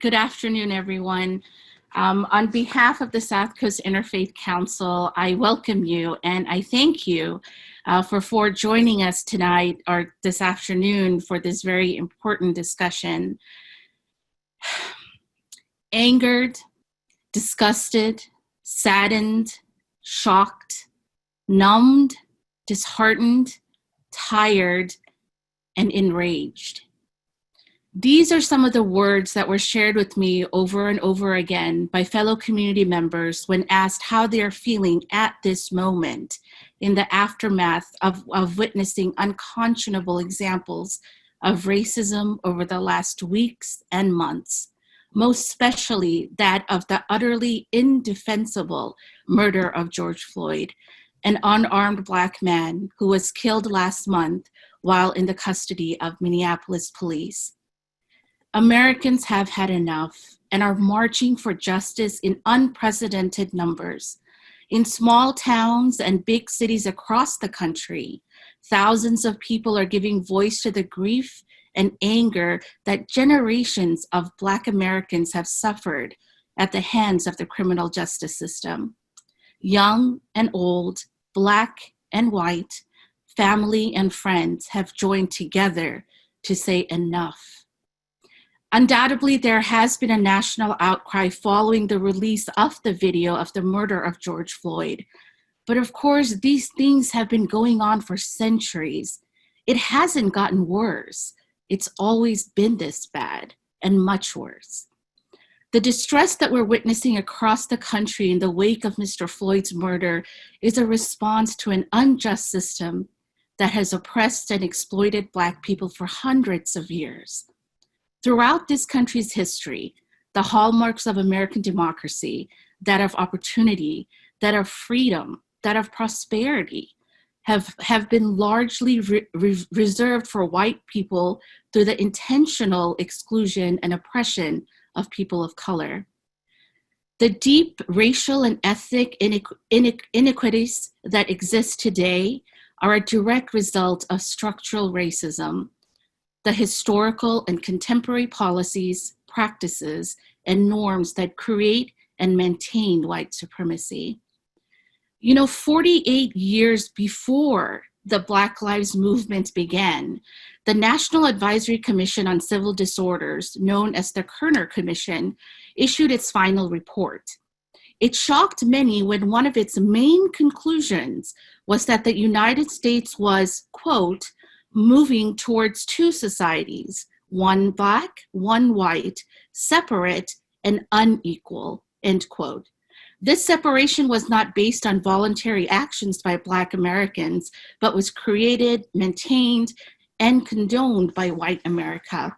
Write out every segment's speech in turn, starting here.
Good afternoon, everyone. On behalf of the South Coast Interfaith Council, I welcome you and I thank you for joining us tonight or this afternoon for this very important discussion. Angered, disgusted, saddened, shocked, numbed, disheartened, tired, and enraged. These are some of the words that were shared with me over and over again by fellow community members when asked how they are feeling at this moment in the aftermath of witnessing unconscionable examples of racism over the last weeks and months, most especially that of the utterly indefensible murder of George Floyd, an unarmed Black man who was killed last month while in the custody of Minneapolis police. Americans have had enough and are marching for justice in unprecedented numbers. In small towns and big cities across the country, thousands of people are giving voice to the grief and anger that generations of Black Americans have suffered at the hands of the criminal justice system. Young and old, Black and white, family and friends have joined together to say enough. Undoubtedly, there has been a national outcry following the release of the video of the murder of George Floyd. But of course, these things have been going on for centuries. It hasn't gotten worse. It's always been this bad and much worse. The distress that we're witnessing across the country in the wake of Mr. Floyd's murder is a response to an unjust system that has oppressed and exploited Black people for hundreds of years. Throughout this country's history, the hallmarks of American democracy, that of opportunity, that of freedom, that of prosperity, have been largely reserved for white people through the intentional exclusion and oppression of people of color. The deep racial and ethnic inequities that exist today are a direct result of structural racism, the historical and contemporary policies, practices, and norms that create and maintain white supremacy. 48 years before the Black Lives Movement began, the National Advisory Commission on Civil Disorders, known as the Kerner Commission, issued its final report. It shocked many when one of its main conclusions was that the United States was, quote, moving towards two societies, one Black, one white, separate and unequal, end quote. This separation was not based on voluntary actions by Black Americans, but was created, maintained, and condoned by white America.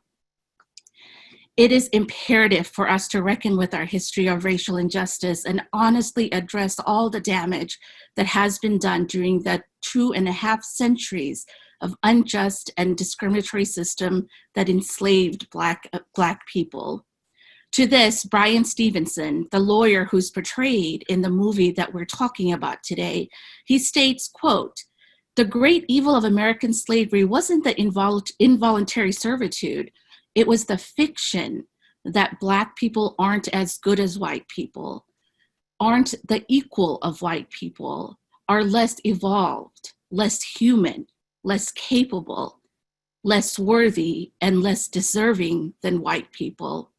It is imperative for us to reckon with our history of racial injustice and honestly address all the damage that has been done during the 2.5 centuries of unjust and discriminatory system that enslaved Black people. To this, Bryan Stevenson, the lawyer who's portrayed in the movie that we're talking about today, he states, quote, "The great evil of American slavery wasn't the involuntary servitude, it was the fiction that Black people aren't as good as white people, aren't the equal of white people, are less evolved, less human, less capable, less worthy, and less deserving than white people.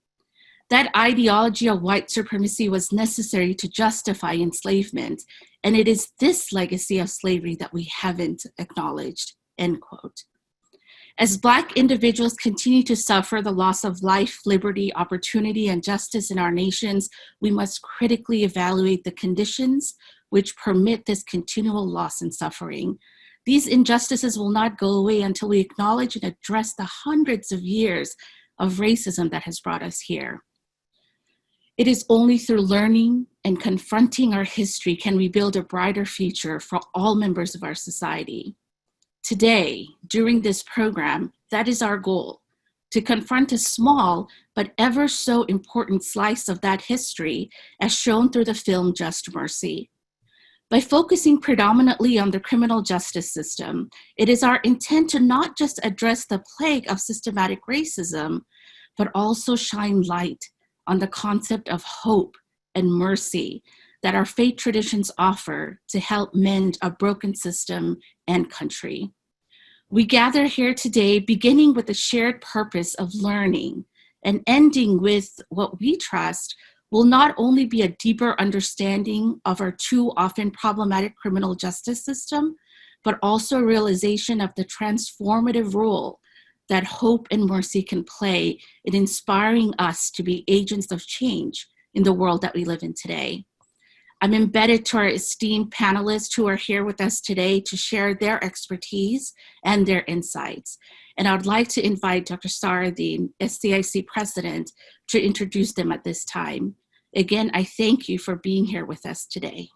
That ideology of white supremacy was necessary to justify enslavement, and it is this legacy of slavery that we haven't acknowledged," end quote. As Black individuals continue to suffer the loss of life, liberty, opportunity, and justice in our nations, we must critically evaluate the conditions which permit this continual loss and suffering. These injustices will not go away until we acknowledge and address the hundreds of years of racism that has brought us here. It is only through learning and confronting our history can we build a brighter future for all members of our society. Today, during this program, that is our goal, to confront a small but ever so important slice of that history as shown through the film Just Mercy. By focusing predominantly on the criminal justice system, it is our intent to not just address the plague of systematic racism, but also shine light on the concept of hope and mercy that our faith traditions offer to help mend a broken system and country. We gather here today beginning with the shared purpose of learning and ending with what we trust will not only be a deeper understanding of our too often problematic criminal justice system, but also a realization of the transformative role that hope and mercy can play in inspiring us to be agents of change in the world that we live in today. I'm embedded to our esteemed panelists who are here with us today to share their expertise and their insights. And I would like to invite Dr. Sara, the SCIC president, to introduce them at this time. Again, I thank you for being here with us today.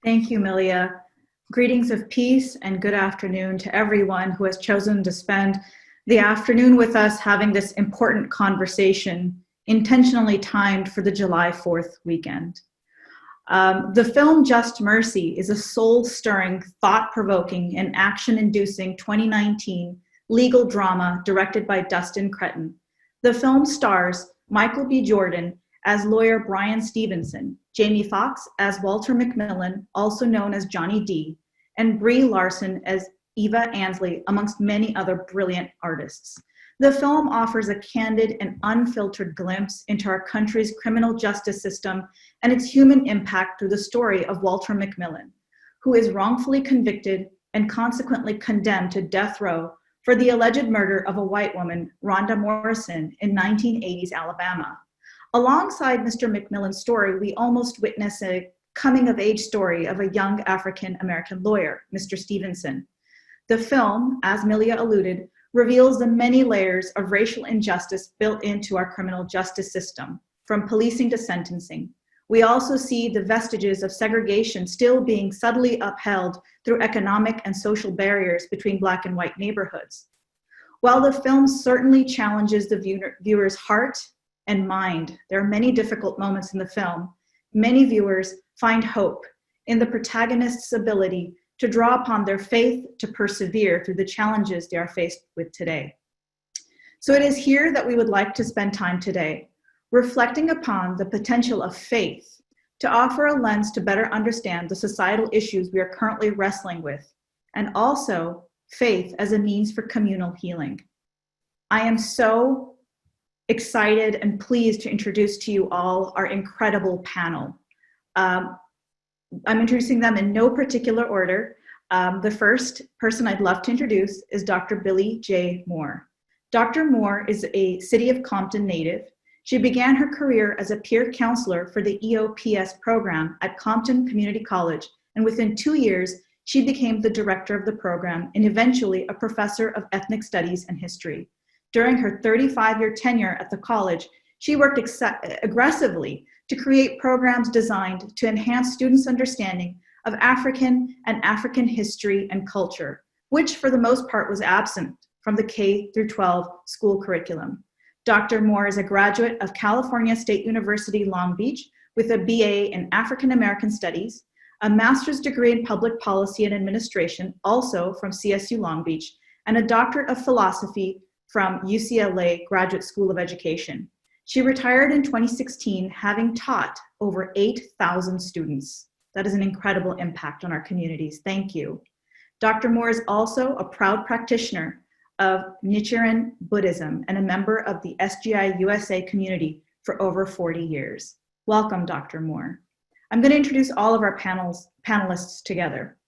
Thank you, Milia. Greetings of peace and good afternoon to everyone who has chosen to spend the afternoon with us having this important conversation intentionally timed for the July 4th weekend. The film Just Mercy is a soul-stirring, thought-provoking, and action-inducing 2019 legal drama directed by Dustin Cretton. The film stars Michael B. Jordan as lawyer Bryan Stevenson, Jamie Foxx as Walter McMillan, also known as Johnny D, and Brie Larson as Eva Ansley, amongst many other brilliant artists. The film offers a candid and unfiltered glimpse into our country's criminal justice system and its human impact through the story of Walter McMillan, who is wrongfully convicted and consequently condemned to death row for the alleged murder of a white woman, Rhonda Morrison, in 1980s Alabama. Alongside Mr. McMillan's story, we almost witness a coming-of-age story of a young African-American lawyer, Mr. Stevenson. The film, as Milia alluded, reveals the many layers of racial injustice built into our criminal justice system, from policing to sentencing. We also see the vestiges of segregation still being subtly upheld through economic and social barriers between Black and white neighborhoods. While the film certainly challenges the viewer's heart and mind, there are many difficult moments in the film. Many viewers find hope in the protagonist's ability to draw upon their faith to persevere through the challenges they are faced with today. So it is here that we would like to spend time today, reflecting upon the potential of faith to offer a lens to better understand the societal issues we are currently wrestling with, and also faith as a means for communal healing. I am so excited and pleased to introduce to you all our incredible panel. I'm introducing them in no particular order. The first person I'd love to introduce is Dr. Billie J. Moore. Dr. Moore is a City of Compton native. She began her career as a peer counselor for the EOPS program at Compton Community College, and within 2 years, she became the director of the program and eventually a professor of ethnic studies and history. During her 35-year tenure at the college, she worked aggressively to create programs designed to enhance students' understanding of African and African history and culture, which for the most part was absent from the K through 12 school curriculum. Dr. Moore is a graduate of California State University, Long Beach, with a BA in African American Studies, a master's degree in public policy and administration, also from CSU Long Beach, and a doctorate of philosophy from UCLA Graduate School of Education. She retired in 2016, having taught over 8,000 students. That is an incredible impact on our communities. Thank you. Dr. Moore is also a proud practitioner of Nichiren Buddhism and a member of the SGI USA community for over 40 years. Welcome, Dr. Moore. I'm going to introduce all of our panelists together.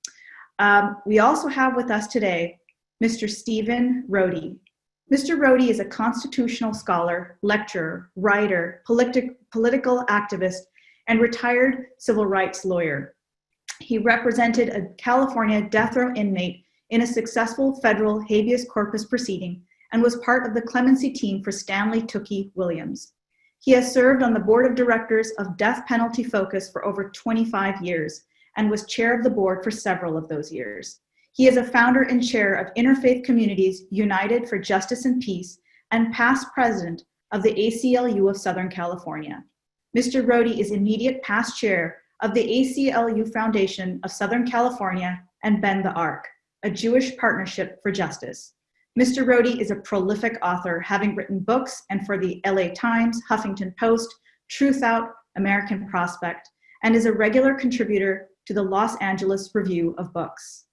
We also have with us today Mr. Stephen Rody. Mr. Rody is a constitutional scholar, lecturer, writer, political activist, and retired civil rights lawyer. He represented a California death row inmate in a successful federal habeas corpus proceeding and was part of the clemency team for Stanley Tookie Williams. He has served on the board of directors of Death Penalty Focus for over 25 years and was chair of the board for several of those years. He is a founder and chair of Interfaith Communities United for Justice and Peace and past president of the ACLU of Southern California. Mr. Rody is immediate past chair of the ACLU Foundation of Southern California and Bend the Arc, a Jewish partnership for justice. Mr. Rody is a prolific author, having written books and for the LA Times, Huffington Post, Truth Out, American Prospect, and is a regular contributor to the Los Angeles Review of Books.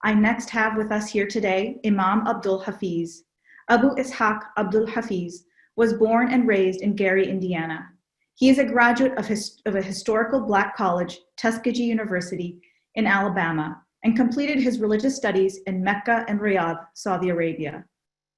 I next have with us here today Imam Abdul Hafiz. Abu Ishaq Abdul Hafiz was born and raised in Gary, Indiana. He is a graduate of a historical Black college, Tuskegee University in Alabama, and completed his religious studies in Mecca and Riyadh, Saudi Arabia.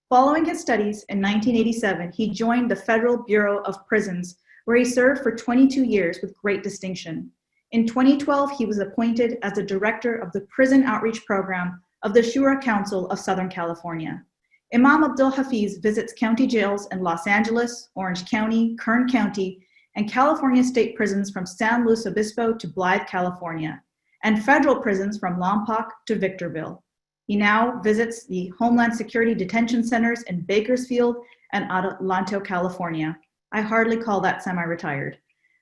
Following his studies in 1987, he joined the Federal Bureau of Prisons, where he served for 22 years with great distinction. In 2012, he was appointed as the director of the Prison Outreach Program of the Shura Council of Southern California. Imam Abdul Hafiz visits county jails in Los Angeles, Orange County, Kern County, and California state prisons from San Luis Obispo to Blythe, California, and federal prisons from Lompoc to Victorville. He now visits the Homeland Security detention centers in Bakersfield and Adelanto, California. I hardly call that semi-retired.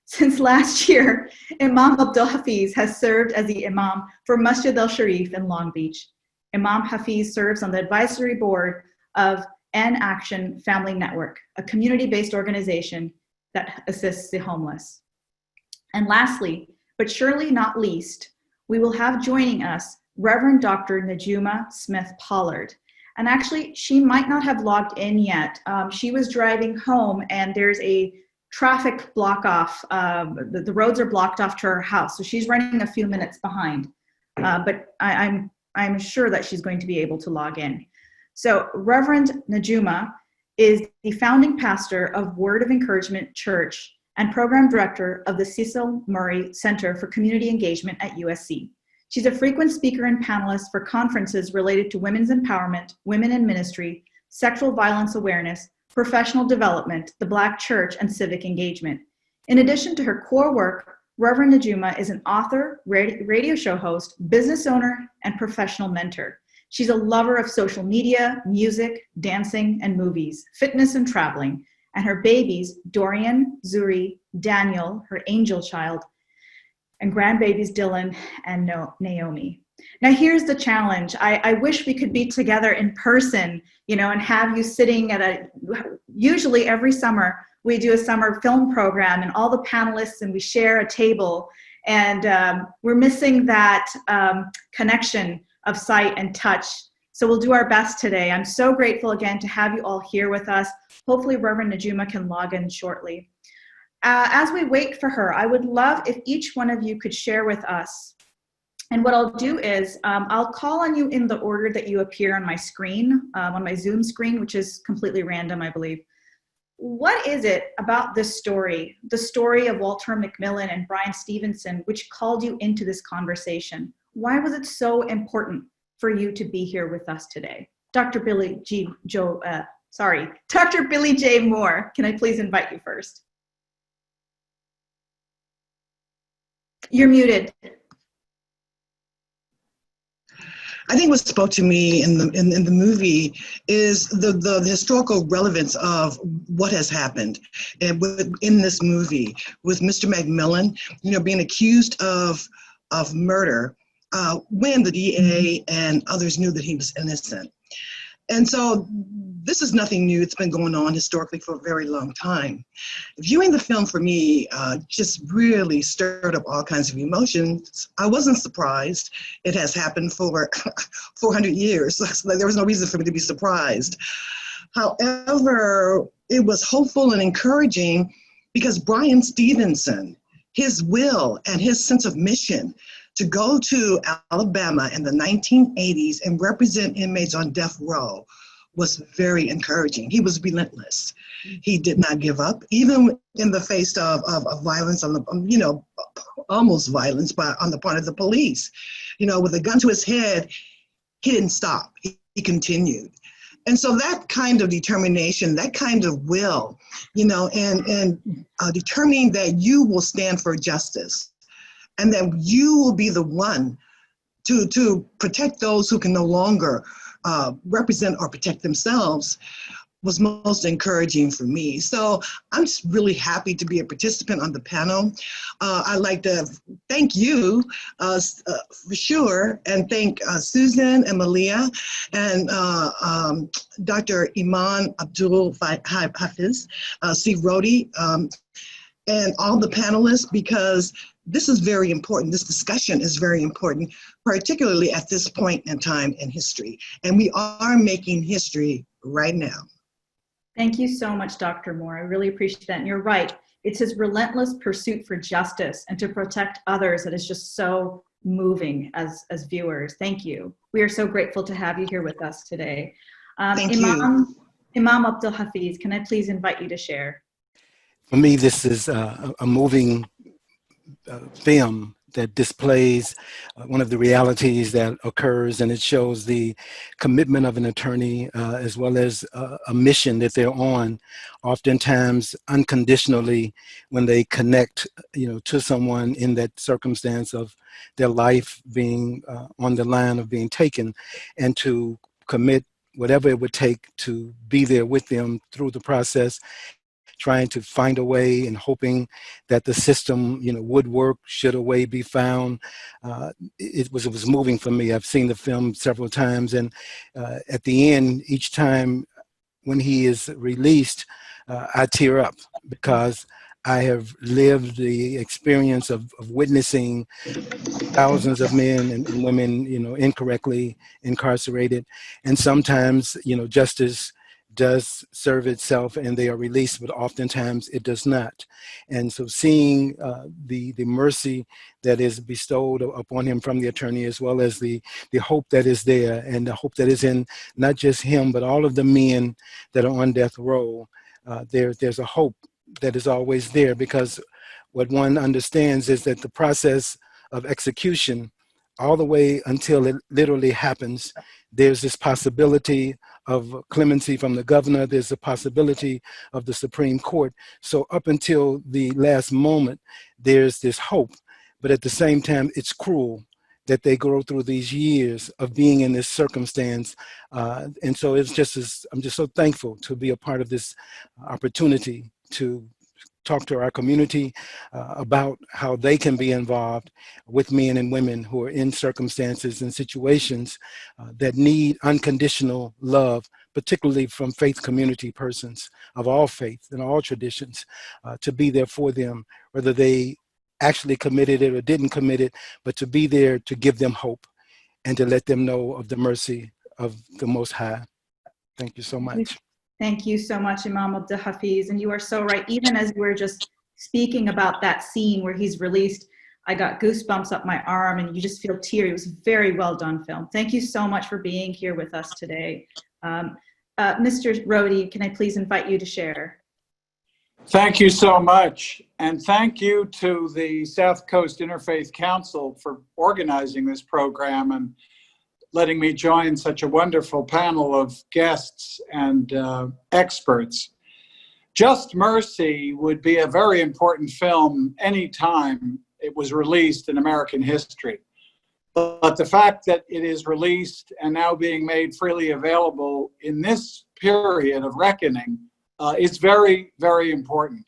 Since last year, Imam Abdul Hafiz has served as the Imam for Masjid al-Sharif in Long Beach. Imam Hafiz serves on the advisory board of N Action Family Network, a community-based organization that assists the homeless. And lastly, but surely not least, we will have joining us Reverend Dr. Najuma Smith Pollard. And actually, she might not have logged in yet. She was driving home and there's a traffic block off. The roads are blocked off to her house. So she's running a few minutes behind, but I'm sure that she's going to be able to log in. So Reverend Najuma is the founding pastor of Word of Encouragement Church and program director of the Cecil Murray Center for Community Engagement at USC. She's a frequent speaker and panelist for conferences related to women's empowerment, women in ministry, sexual violence awareness, professional development, the Black church, and civic engagement. In addition to her core work, Reverend Najuma is an author, radio show host, business owner, and professional mentor. She's a lover of social media, music, dancing, and movies, fitness, and traveling. And her babies, Dorian, Zuri, Daniel, her angel child, and grandbabies Dylan and Naomi. Now here's the challenge. I wish we could be together in person, and have you sitting usually every summer, we do a summer film program and all the panelists and we share a table, and we're missing that connection of sight and touch. So we'll do our best today. I'm so grateful again to have you all here with us. Hopefully Reverend Najuma can log in shortly. As we wait for her, I would love if each one of you could share with us. And what I'll do is I'll call on you in the order that you appear on my screen, on my Zoom screen, which is completely random, I believe. What is it about this story, the story of Walter McMillan and Bryan Stevenson, which called you into this conversation? Why was it so important for you to be here with us today? Dr. Billie J. Moore, can I please invite you first? You're muted. I think what spoke to me in the movie is the historical relevance of what has happened in this movie with Mr. McMillan, being accused of murder when the DA and others knew that he was innocent. And so this is nothing new. It's been going on historically for a very long time. Viewing the film for me just really stirred up all kinds of emotions. I wasn't surprised. It has happened for 400 years. So there was no reason for me to be surprised. However, it was hopeful and encouraging because Bryan Stevenson, his will and his sense of mission to go to Alabama in the 1980s and represent inmates on death row was very encouraging. He was relentless. He did not give up, even in the face of violence, almost violence on the part of the police. With a gun to his head, he didn't stop. He continued. And so that kind of determination, that kind of will, and determining that you will stand for justice and that you will be the one to protect those who can no longer represent or protect themselves was most encouraging for me. So I'm just really happy to be a participant on the panel. I'd like to thank you for sure, and thank Susan and Milia and Dr. Imam Abdul Hafiz, Rody, and all the panelists, because this is very important. This discussion is very important, particularly at this point in time in history. And we are making history right now. Thank you so much, Dr. Moore. I really appreciate that. And you're right. It's his relentless pursuit for justice and to protect others that is just so moving as viewers. Thank you. We are so grateful to have you here with us today. Thank you. Imam Abdul Hafiz, can I please invite you to share? For me, this is a moving film that displays one of the realities that occurs, and it shows the commitment of an attorney as well as a mission that they're on, oftentimes unconditionally, when they connect, to someone in that circumstance of their life being on the line of being taken, and to commit whatever it would take to be there with them through the process, trying to find a way and hoping that the system, would work should a way be found. It was moving for me. I've seen the film several times, and at the end, each time when he is released, I tear up because I have lived the experience of witnessing thousands of men and women, incorrectly incarcerated, and sometimes, justice does serve itself and they are released, but oftentimes it does not. And so seeing the mercy that is bestowed upon him from the attorney, as well as the hope that is there, and the hope that is in not just him, but all of the men that are on death row, there's a hope that is always there, because what one understands is that the process of execution, all the way until it literally happens, there's this possibility of clemency from the governor. There's a possibility of the Supreme Court. So up until the last moment, there's this hope. But at the same time, it's cruel that they go through these years of being in this circumstance. And so I'm just so thankful to be a part of this opportunity to talk to our community about how they can be involved with men and women who are in circumstances and situations that need unconditional love, particularly from faith community persons of all faiths and all traditions, to be there for them, whether they actually committed it or didn't commit it, but to be there to give them hope and to let them know of the mercy of the Most High. Thank you so much. Thank you so much, Imam Abdul Hafiz. And you are so right. Even as we were just speaking about that scene where he's released, I got goosebumps up my arm and you just feel teary. It was a very well done film. Thank you so much for being here with us today. Mr. Rody, can I please invite you to share? Thank you so much. And thank you to the South Coast Interfaith Council for organizing this program and letting me join such a wonderful panel of guests and experts. Just Mercy would be a very important film anytime it was released in American history. But the fact that it is released and now being made freely available in this period of reckoning is very, very important.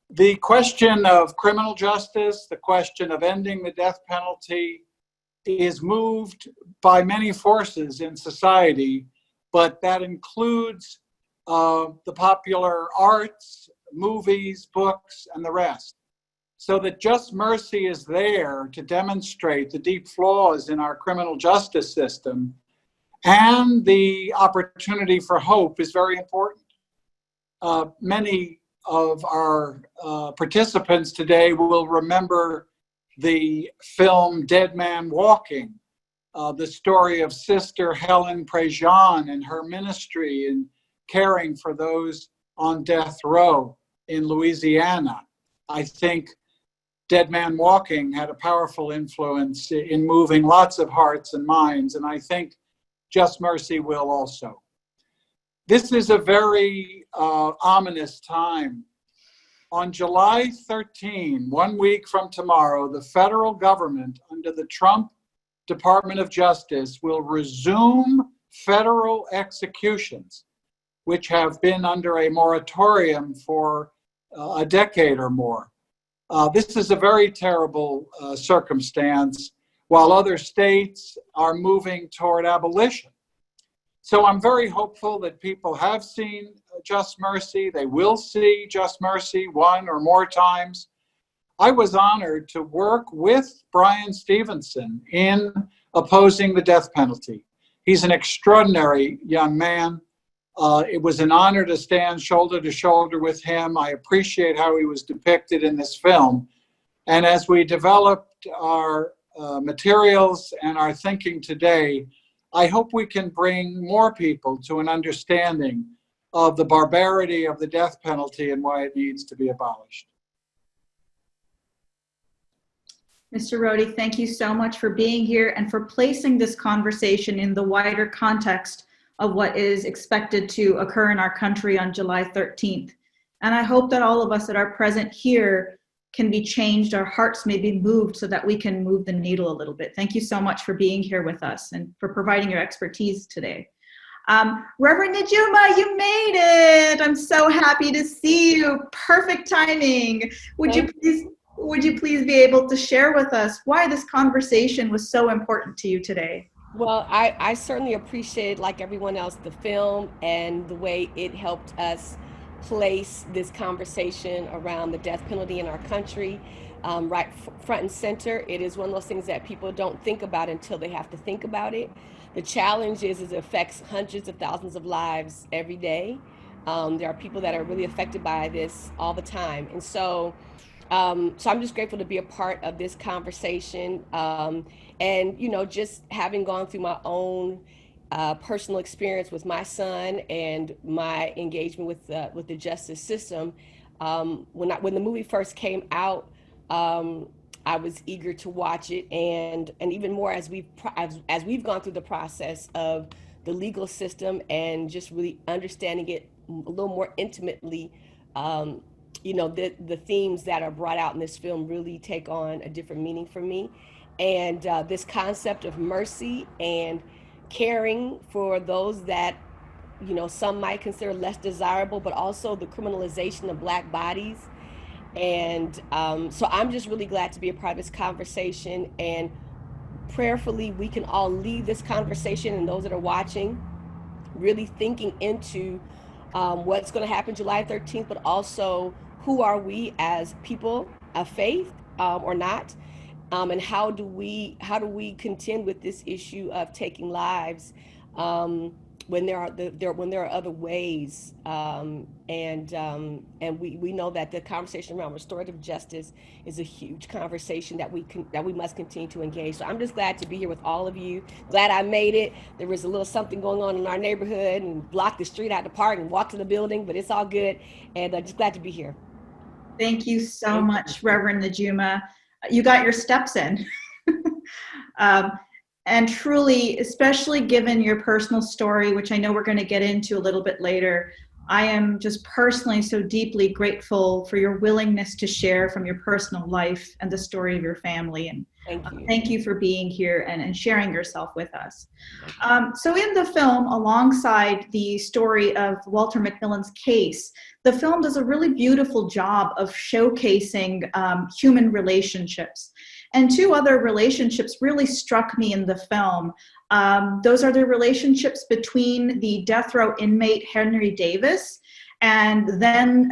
The question of criminal justice, the question of ending the death penalty, is moved by many forces in society, but that includes the popular arts, movies, books, and the rest. So that Just Mercy is there to demonstrate the deep flaws in our criminal justice system, and the opportunity for hope is very important. Many of our participants today will remember the film Dead Man Walking, the story of Sister Helen Prejean and her ministry in caring for those on death row in Louisiana. I think Dead Man Walking had a powerful influence in moving lots of hearts and minds, and I think Just Mercy will also. This is a very ominous time. On July 13, 1 week from tomorrow, the federal government under the Trump Department of Justice will resume federal executions, which have been under a moratorium for a decade or more. This is a very terrible circumstance, while other states are moving toward abolition. So I'm very hopeful that people have seen Just Mercy. They will see Just Mercy one or more times. I was honored to work with Bryan Stevenson in opposing the death penalty. He's an extraordinary young man. It was an honor to stand shoulder to shoulder with him. I appreciate how he was depicted in this film. And as we developed our materials and our thinking today, I hope we can bring more people to an understanding of the barbarity of the death penalty and why it needs to be abolished. Mr. Rody, thank you so much for being here and for placing this conversation in the wider context of what is expected to occur in our country on July 13th. And I hope that all of us that are present here can be changed, our hearts may be moved so that we can move the needle a little bit. Thank you so much for being here with us and for providing your expertise today. Reverend Najuma, you made it. I'm so happy to see you. Perfect timing. Would you please be able to share with us why this conversation was so important to you today? Well, I certainly appreciate, like everyone else, the film and the way it helped us place this conversation around the death penalty in our country right front and center. It is one of those things that people don't think about until they have to think about it. The challenge is it affects hundreds of thousands of lives every day. There are people that are really affected by this all the time. And so I'm just grateful to be a part of this conversation. And, you know, just having gone through my own personal experience with my son and my engagement with the justice system, when the movie first came out, I was eager to watch it, and even more as we've gone through the process of the legal system and just really understanding it a little more intimately. You know, the themes that are brought out in this film really take on a different meaning for me, and this concept of mercy and caring for those that, you know, some might consider less desirable, but also the criminalization of Black bodies. And so I'm just really glad to be a part of this conversation, and prayerfully we can all leave this conversation, and those that are watching really thinking into what's going to happen July 13th, but also who are we as people of faith or not, and how do we contend with this issue of taking lives when there are other ways, and we know that the conversation around restorative justice is a huge conversation that we must continue to engage. So I'm just glad to be here with all of you. Glad I made it. There was a little something going on in our neighborhood and blocked the street out the park and walked to the building, but it's all good, and just glad to be here. Thank you so much, Reverend Najuma. You got your steps in. And truly, especially given your personal story, which I know we're going to get into a little bit later, I am just personally so deeply grateful for your willingness to share from your personal life and the story of your family. And thank you for being here and sharing yourself with us. So in the film, alongside the story of Walter McMillan's case, the film does a really beautiful job of showcasing human relationships. And two other relationships really struck me in the film. Those are the relationships between the death row inmate Henry Davis, and then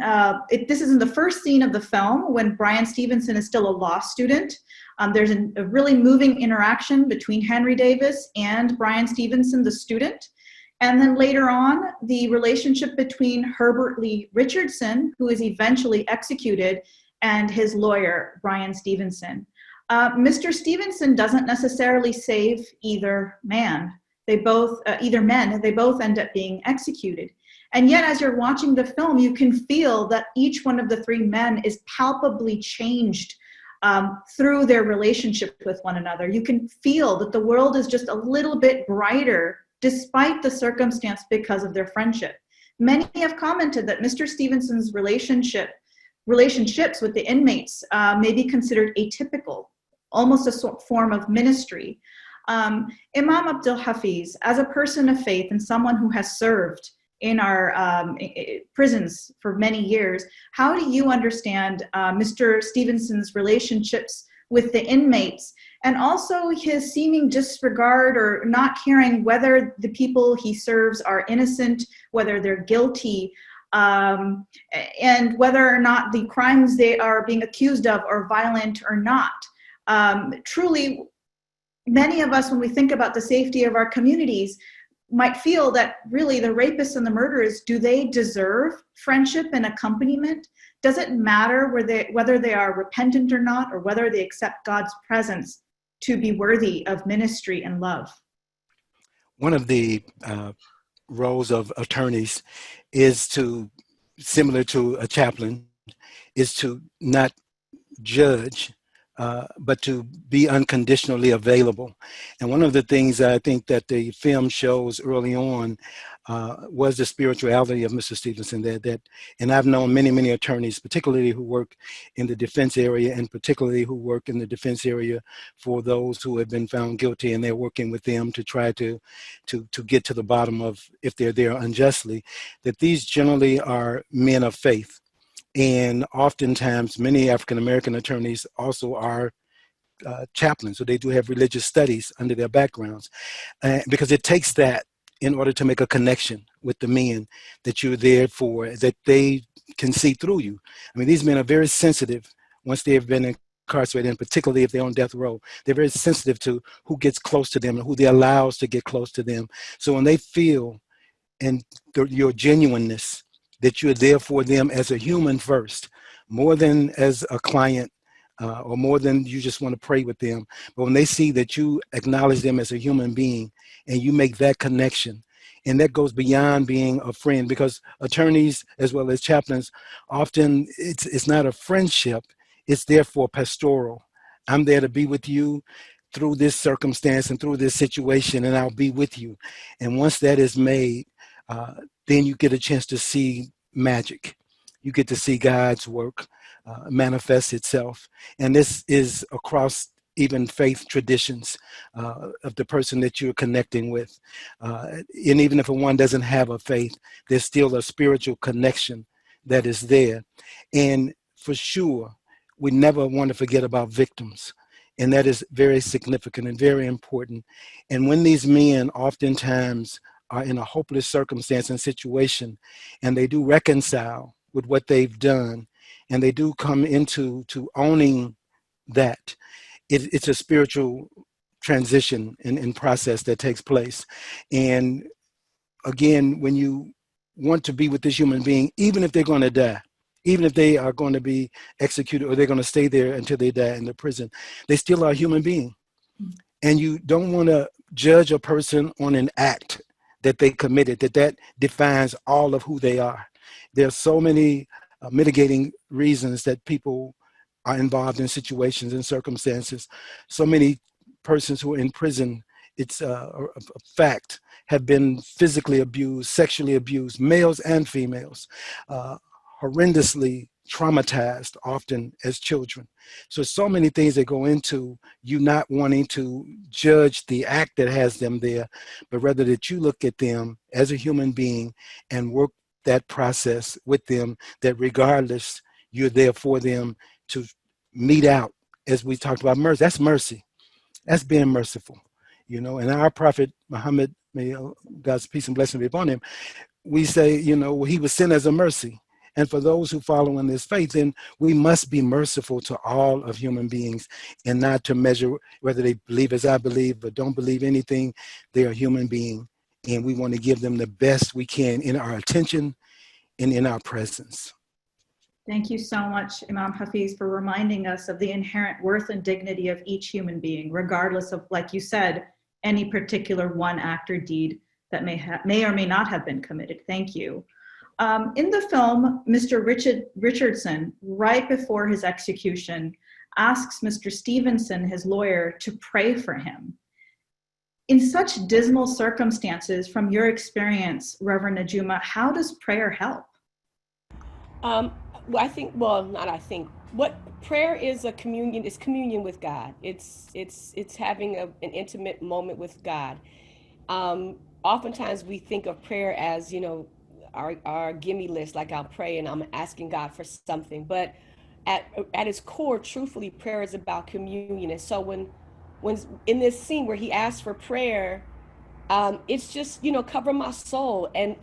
this is in the first scene of the film when Bryan Stevenson is still a law student. There's a really moving interaction between Henry Davis and Bryan Stevenson, the student. And then later on, the relationship between Herbert Lee Richardson, who is eventually executed, and his lawyer, Bryan Stevenson. Mr. Stevenson doesn't necessarily save either man. They both end up being executed. And yet, as you're watching the film, you can feel that each one of the three men is palpably changed through their relationship with one another. You can feel that the world is just a little bit brighter despite the circumstance because of their friendship. Many have commented that Mr. Stevenson's relationships with the inmates may be considered atypical, almost a form of ministry. Imam Abdul Hafiz, as a person of faith and someone who has served in our prisons for many years. How do you understand Mr. Stevenson's relationships with the inmates, and also his seeming disregard or not caring whether the people he serves are innocent, whether they're guilty, and whether or not the crimes they are being accused of are violent or not? Truly, many of us, when we think about the safety of our communities, might feel that really the rapists and the murderers, do they deserve friendship and accompaniment? Does it matter whether they are repentant or not, or whether they accept God's presence to be worthy of ministry and love? One of the roles of attorneys is to, similar to a chaplain, is to not judge, but to be unconditionally available. And one of the things I think that the film shows early on was the spirituality of Mr. Stevenson. And I've known many attorneys, particularly who work in the defense area, and particularly who work in the defense area for those who have been found guilty, and they're working with them to try to get to the bottom of if they're there unjustly, that these generally are men of faith. And oftentimes, many African-American attorneys also are chaplains, so they do have religious studies under their backgrounds, because it takes that in order to make a connection with the men that you're there for, that they can see through you. I mean, these men are very sensitive once they have been incarcerated, and particularly if they're on death row. They're very sensitive to who gets close to them and who they allows to get close to them. So when they feel and your genuineness, that you're there for them as a human first, more than as a client, or more than you just want to pray with them. But when they see that you acknowledge them as a human being and you make that connection, and that goes beyond being a friend, because attorneys as well as chaplains, often it's not a friendship, it's therefore pastoral. I'm there to be with you through this circumstance and through this situation, and I'll be with you. And once that is made, then you get a chance to see magic. You get to see God's work manifest itself. And this is across even faith traditions of the person that you're connecting with. And even if one doesn't have a faith, there's still a spiritual connection that is there. And for sure, we never want to forget about victims. And that is very significant and very important. And when these men oftentimes are in a hopeless circumstance and situation, and they do reconcile with what they've done, and they do come into owning that, it's a spiritual transition and process that takes place. And again, when you want to be with this human being, even if they're going to die, even if they are going to be executed or they're going to stay there until they die in the prison, they still are a human being. And you don't want to judge a person on an act that they committed, that defines all of who they are. There are so many mitigating reasons that people are involved in situations and circumstances. So many persons who are in prison, it's a fact, have been physically abused, sexually abused, males and females, horrendously traumatized, often as children. So many things that go into you not wanting to judge the act that has them there, but rather that you look at them as a human being and work that process with them, that regardless, you're there for them to meet out, as we talked about mercy. That's mercy. That's being merciful. And our prophet Muhammad, may God's peace and blessing be upon him, we say, he was sent as a mercy. And for those who follow in this faith, then we must be merciful to all of human beings, and not to measure whether they believe as I believe or don't believe anything. They are human being, and we want to give them the best we can in our attention and in our presence. Thank you so much, Imam Hafiz, for reminding us of the inherent worth and dignity of each human being, regardless of, like you said, any particular one act or deed that may or may not have been committed. Thank you. In the film, Mr. Richardson, right before his execution, asks Mr. Stevenson, his lawyer, to pray for him. In such dismal circumstances, from your experience, Reverend Najuma, how does prayer help? What prayer is a communion, is communion with God. It's having an intimate moment with God. Oftentimes we think of prayer as, our gimme list, like I'll pray and I'm asking God for something. But at its core, truthfully, prayer is about communion. And so when in this scene where he asks for prayer, it's just, cover my soul and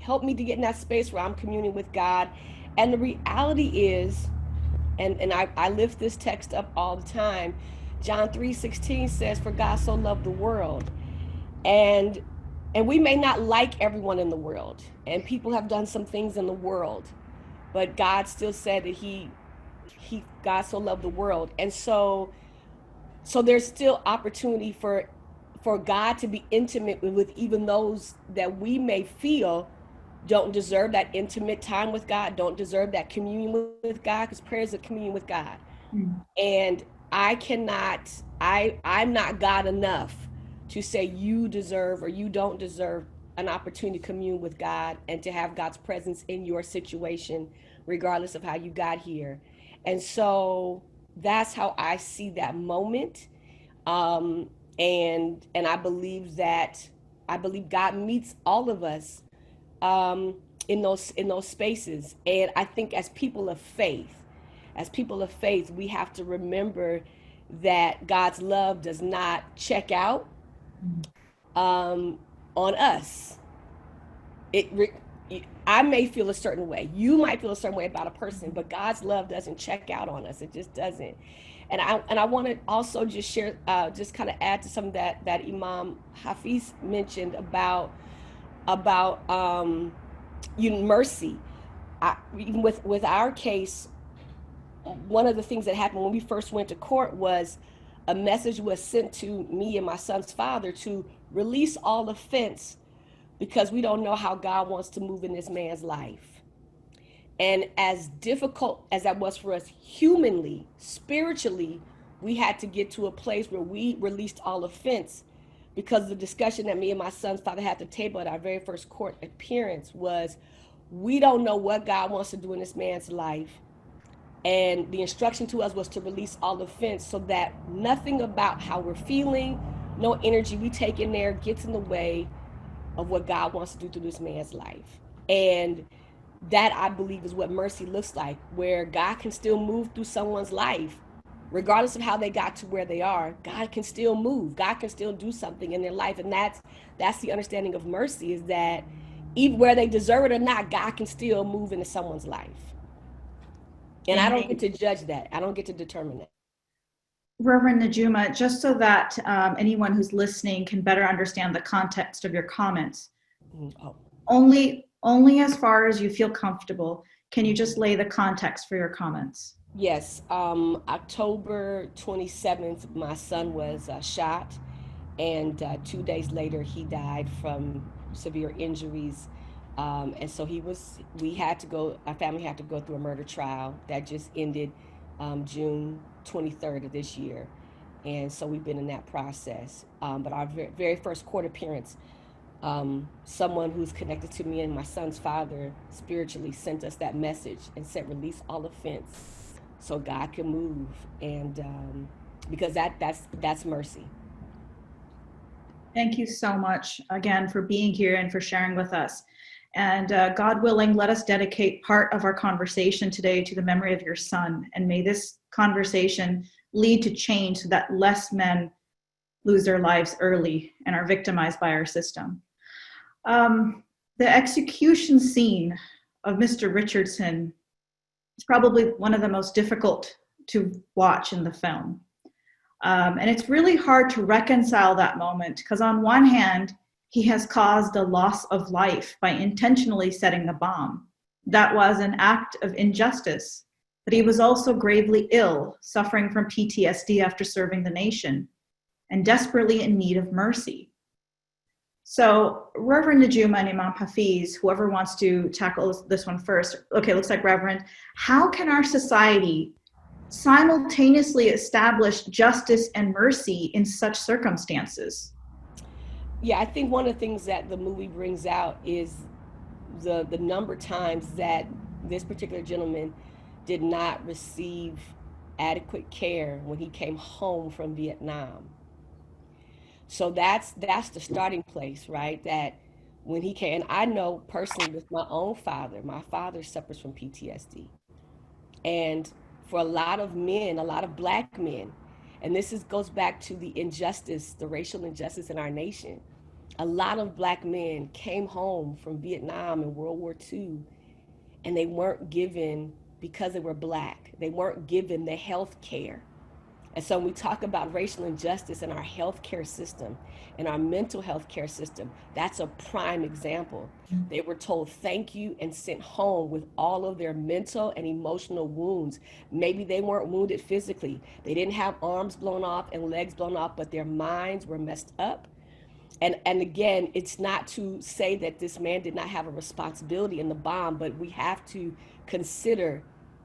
help me to get in that space where I'm communing with God. And the reality is, and I lift this text up all the time. John 3:16 says, "For God so loved the world," and we may not like everyone in the world, and people have done some things in the world, but God still said that God so loved the world, and so there's still opportunity for God to be intimate with even those that we may feel don't deserve that intimate time with God, don't deserve that communion with God, because prayer is a communion with God. And I'm not God enough to say you deserve or you don't deserve an opportunity to commune with God and to have God's presence in your situation, regardless of how you got here. And so that's how I see that moment. And I believe God meets all of us in those spaces. And I think as people of faith, we have to remember that God's love does not check out on us. I may feel a certain way. You might feel a certain way about a person, but God's love doesn't check out on us. It just doesn't. And I want to also just share, just kind of add to some of that Imam Hafiz mentioned about mercy. Even with our case, one of the things that happened when we first went to court was a message was sent to me and my son's father to release all offense, because we don't know how God wants to move in this man's life. And as difficult as that was for us humanly, spiritually, we had to get to a place where we released all offense, because the discussion that me and my son's father had at the table at our very first court appearance was, we don't know what God wants to do in this man's life. And the instruction to us was to release all offense, so that nothing about how we're feeling, no energy we take in there gets in the way of what God wants to do through this man's life. And that, I believe, is what mercy looks like, where God can still move through someone's life, regardless of how they got to where they are. God can still move. God can still do something in their life. And that's the understanding of mercy, is that even where they deserve it or not, God can still move into someone's life. And I don't get to judge that. I don't get to determine that. Reverend Najuma, just so that anyone who's listening can better understand the context of your comments, only as far as you feel comfortable, can you just lay the context for your comments? Yes. October 27th, my son was shot, and 2 days later he died from severe injuries. And so our family had to go through a murder trial that just ended June 23rd of this year. And so we've been in that process. But our very first court appearance, someone who's connected to me and my son's father spiritually sent us that message and said, release all offense so God can move. And because that's mercy. Thank you so much again for being here and for sharing with us. And God willing, let us dedicate part of our conversation today to the memory of your son. And may this conversation lead to change so that less men lose their lives early and are victimized by our system. The execution scene of Mr. Richardson is probably one of the most difficult to watch in the film. And it's really hard to reconcile that moment, because on one hand, he has caused a loss of life by intentionally setting the bomb. That was an act of injustice, but he was also gravely ill, suffering from PTSD after serving the nation, and desperately in need of mercy. So Reverend Najuma and Imam Hafiz, whoever wants to tackle this one first. Okay, looks like Reverend. How can our society simultaneously establish justice and mercy in such circumstances? Yeah, I think one of the things that the movie brings out is the number of times that this particular gentleman did not receive adequate care when he came home from Vietnam. So that's the starting place, right? That when he came. And I know personally with my own father, my father suffers from PTSD. And for a lot of men, a lot of black men, and goes back to the injustice, the racial injustice in our nation. A lot of black men came home from Vietnam and World War II, and they weren't given, because they were black, they weren't given the health care. And so when we talk about racial injustice in our healthcare system, in our mental health care system, that's a prime example. They were told thank you and sent home with all of their mental and emotional wounds. Maybe they weren't wounded physically. They didn't have arms blown off and legs blown off, but their minds were messed up. And again, it's not to say that this man did not have a responsibility in the bomb, but we have to consider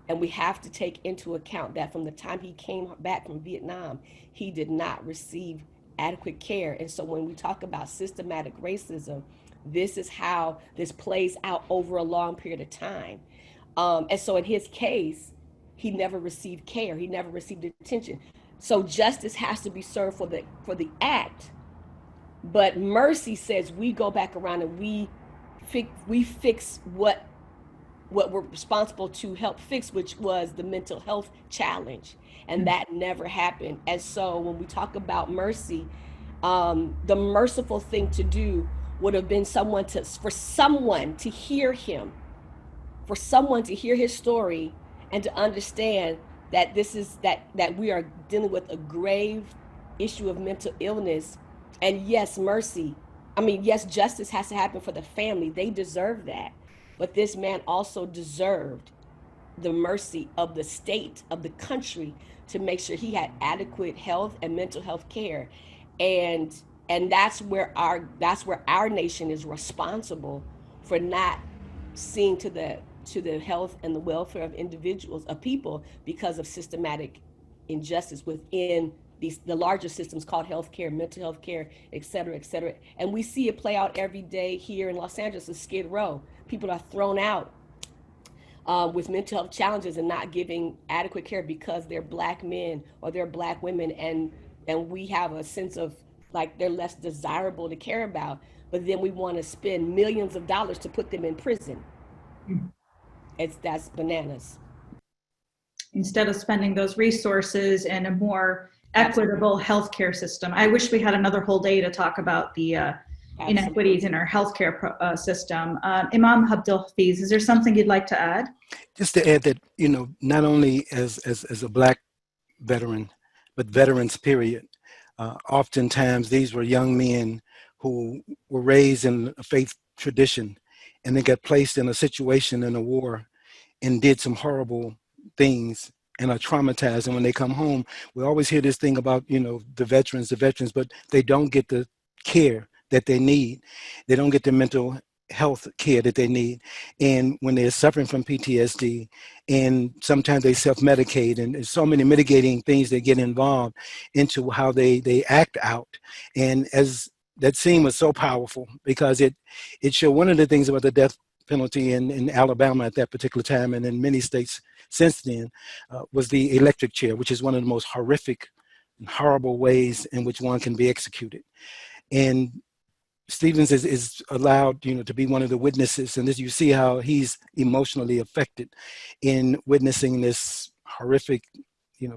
and we have to take into account that from the time he came back from Vietnam, he did not receive adequate care. And so when we talk about systematic racism, this is how this plays out over a long period of time. And so in his case, he never received care. He never received attention. So justice has to be served for the act. But mercy says we go back around and we fix what we're responsible to help fix, which was the mental health challenge. And that never happened. And so when we talk about mercy, the merciful thing to do would have been for someone to hear him, for someone to hear his story and to understand that that we are dealing with a grave issue of mental illness. And yes, yes, justice has to happen for the family. They deserve that. But this man also deserved the mercy of the state, of the country, to make sure he had adequate health and mental health care. And that's where our nation is responsible for not seeing to the health and the welfare of individuals, of people, because of systematic injustice within the larger systems called healthcare, mental health care, et cetera, et cetera. And we see it play out every day here in Los Angeles, in Skid Row. People are thrown out with mental health challenges and not giving adequate care because they're black men or they're black women, and we have a sense of like they're less desirable to care about, but then we want to spend millions of dollars to put them in prison. That's bananas. Instead of spending those resources in a more equitable healthcare system. I wish we had another whole day to talk about the inequities in our healthcare system. Imam Abdul Hafiz, is there something you'd like to add? Just to add that, not only as a black veteran, but veterans, period. Oftentimes, these were young men who were raised in a faith tradition, and they got placed in a situation in a war and did some horrible things and are traumatized. And when they come home, we always hear this thing about, the veterans, but they don't get the care that they need. They don't get the mental health care that they need. And when they're suffering from PTSD, and sometimes they self-medicate, and there's so many mitigating things that get involved into how they act out. And as that scene was so powerful, because it showed one of the things about the death penalty in Alabama at that particular time, and in many states since then, was the electric chair, which is one of the most horrific and horrible ways in which one can be executed. And Stevens is allowed, to be one of the witnesses, and this, you see how he's emotionally affected in witnessing this horrific,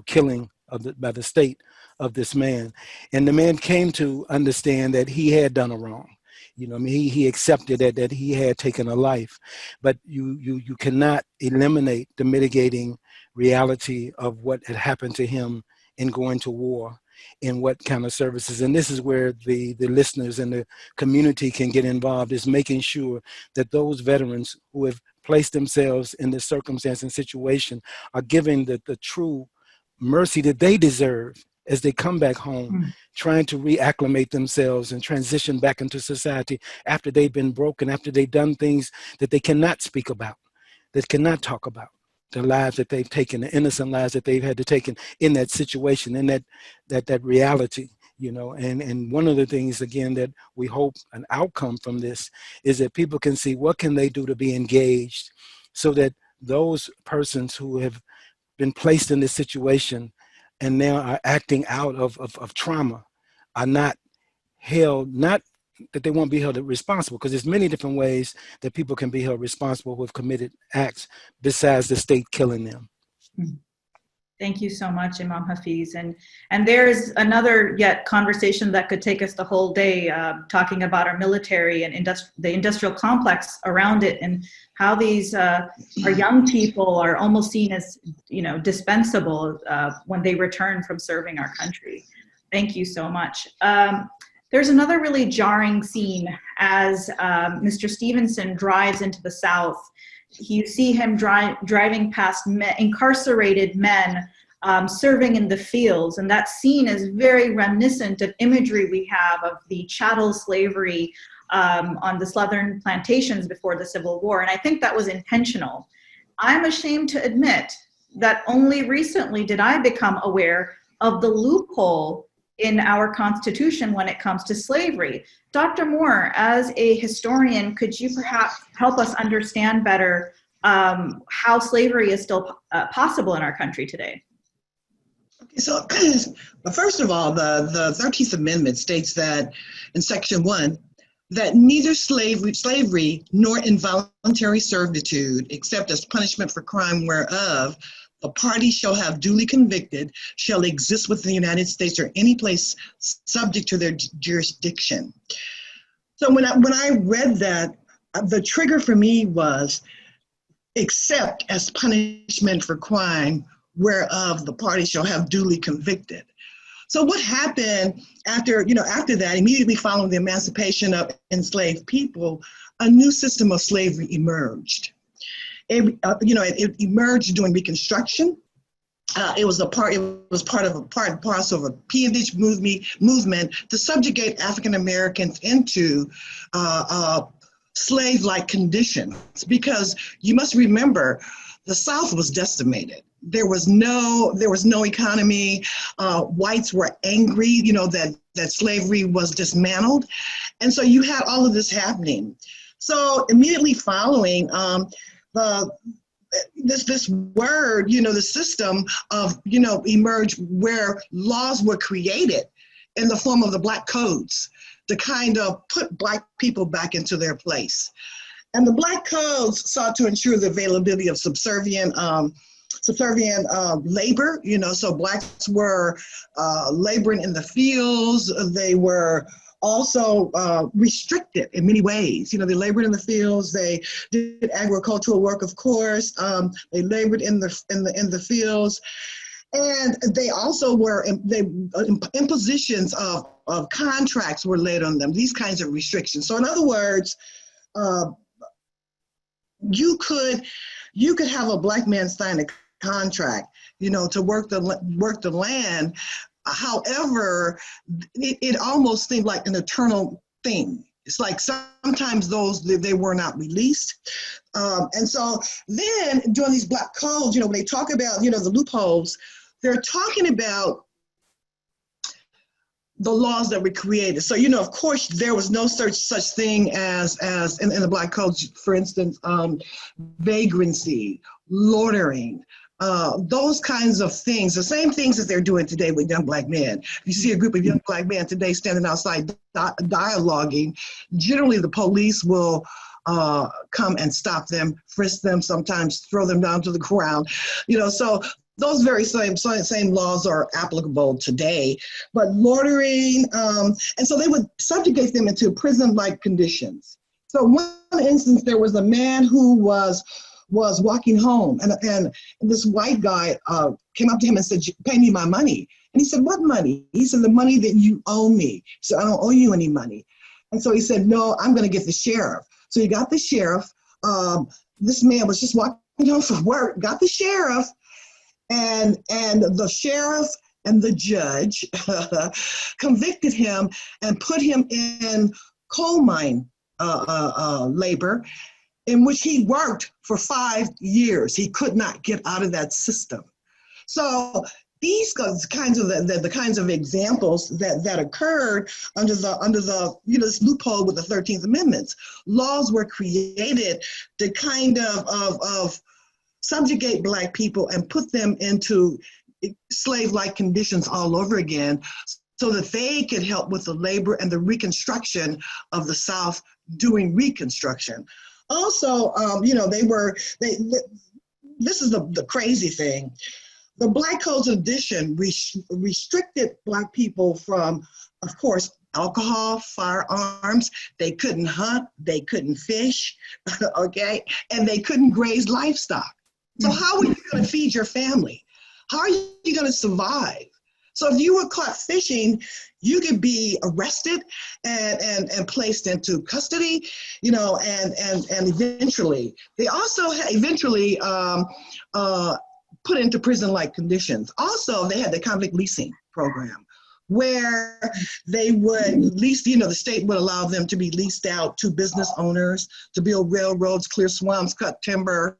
killing by the state of this man. And the man came to understand that he had done a wrong. He accepted that he had taken a life, but you cannot eliminate the mitigating reality of what had happened to him in going to war and what kind of services. And this is where the listeners and the community can get involved, is making sure that those veterans who have placed themselves in this circumstance and situation are given the true mercy that they deserve as they come back home, trying to reacclimate themselves and transition back into society after they've been broken, after they've done things that they cannot speak about, that cannot talk about, the lives that they've taken, the innocent lives that they've had to take in that situation, in that reality, and one of the things, again, that we hope an outcome from this is that people can see what can they do to be engaged, so that those persons who have been placed in this situation and now are acting out of trauma are not held, not that they won't be held responsible, because there's many different ways that people can be held responsible who have committed acts besides the state killing them. Thank you so much, Imam Hafiz. And there's another yet conversation that could take us the whole day, talking about our military and the industrial complex around it, and how these our young people are almost seen as, you know, dispensable when they return from serving our country. Thank you so much. There's another really jarring scene as Mr. Stevenson drives into the South. You see him driving past incarcerated men serving in the fields, and that scene is very reminiscent of imagery we have of the chattel slavery on the southern plantations before the Civil War, and I think that was intentional. I'm ashamed to admit that only recently did I become aware of the loophole in our Constitution when it comes to slavery. Dr. Moore, as a historian, could you perhaps help us understand better how slavery is still possible in our country today? Okay, so first of all, the 13th Amendment states that in Section 1, that neither slavery nor involuntary servitude, except as punishment for crime whereof the party shall have duly convicted, shall exist within the United States or any place subject to their jurisdiction. So when I read that, the trigger for me was, except as punishment for crime whereof the party shall have duly convicted. So what happened after that, immediately following the emancipation of enslaved people, a new system of slavery emerged. It emerged during Reconstruction. It was part and parcel of a peonage movement to subjugate African Americans into slave-like conditions, because you must remember the South was decimated. There was no economy. Whites were angry, that slavery was dismantled, and so you had all of this happening. So immediately following this word, the system of emerged, where laws were created in the form of the Black codes to kind of put Black people back into their place. And the Black codes sought to ensure the availability of subservient labor, so Blacks were laboring in the fields. They were also restricted in many ways. They labored in the fields. They did agricultural work, of course. They labored in the fields. And they also were, impositions of contracts were laid on them, these kinds of restrictions. So in other words, you could have a Black man sign a contract, to work the land. However, it almost seemed like an eternal thing. It's like sometimes they were not released. And so then during these Black codes, when they talk about, the loopholes, they're talking about the laws that were created. So, of course, there was no such thing as in the Black codes, for instance, vagrancy, loitering, those kinds of things, the same things that they're doing today with young Black men. If you see a group of young Black men today standing outside dialoguing, generally the police will come and stop them, frisk them, sometimes throw them down to the ground. So those very same laws are applicable today, but loitering, and so they would subjugate them into prison-like conditions. So one instance, there was a man who was walking home, and this white guy came up to him and said, "Pay me my money." And he said, "What money?" He said, "The money that you owe me." He said, "I don't owe you any money." And so he said, "No, I'm going to get the sheriff." So he got the sheriff. This man was just walking home from work, got the sheriff, and the sheriff and the judge convicted him and put him in coal mine labor, in which he worked for 5 years. He could not get out of that system. So these kinds of the kinds of examples that occurred under the this loophole with the 13th Amendment. Laws were created to kind of subjugate Black people and put them into slave-like conditions all over again, so that they could help with the labor and the reconstruction of the South doing Reconstruction. Also, this is the crazy thing. The Black Codes edition restricted Black people from, of course, alcohol, firearms. They couldn't hunt, they couldn't fish, okay? And they couldn't graze livestock. So how are you gonna feed your family? How are you gonna survive? So if you were caught fishing, you could be arrested and placed into custody, and eventually, they also eventually put into prison-like conditions. Also, they had the convict leasing program, where they would lease, the state would allow them to be leased out to business owners to build railroads, clear swamps, cut timber,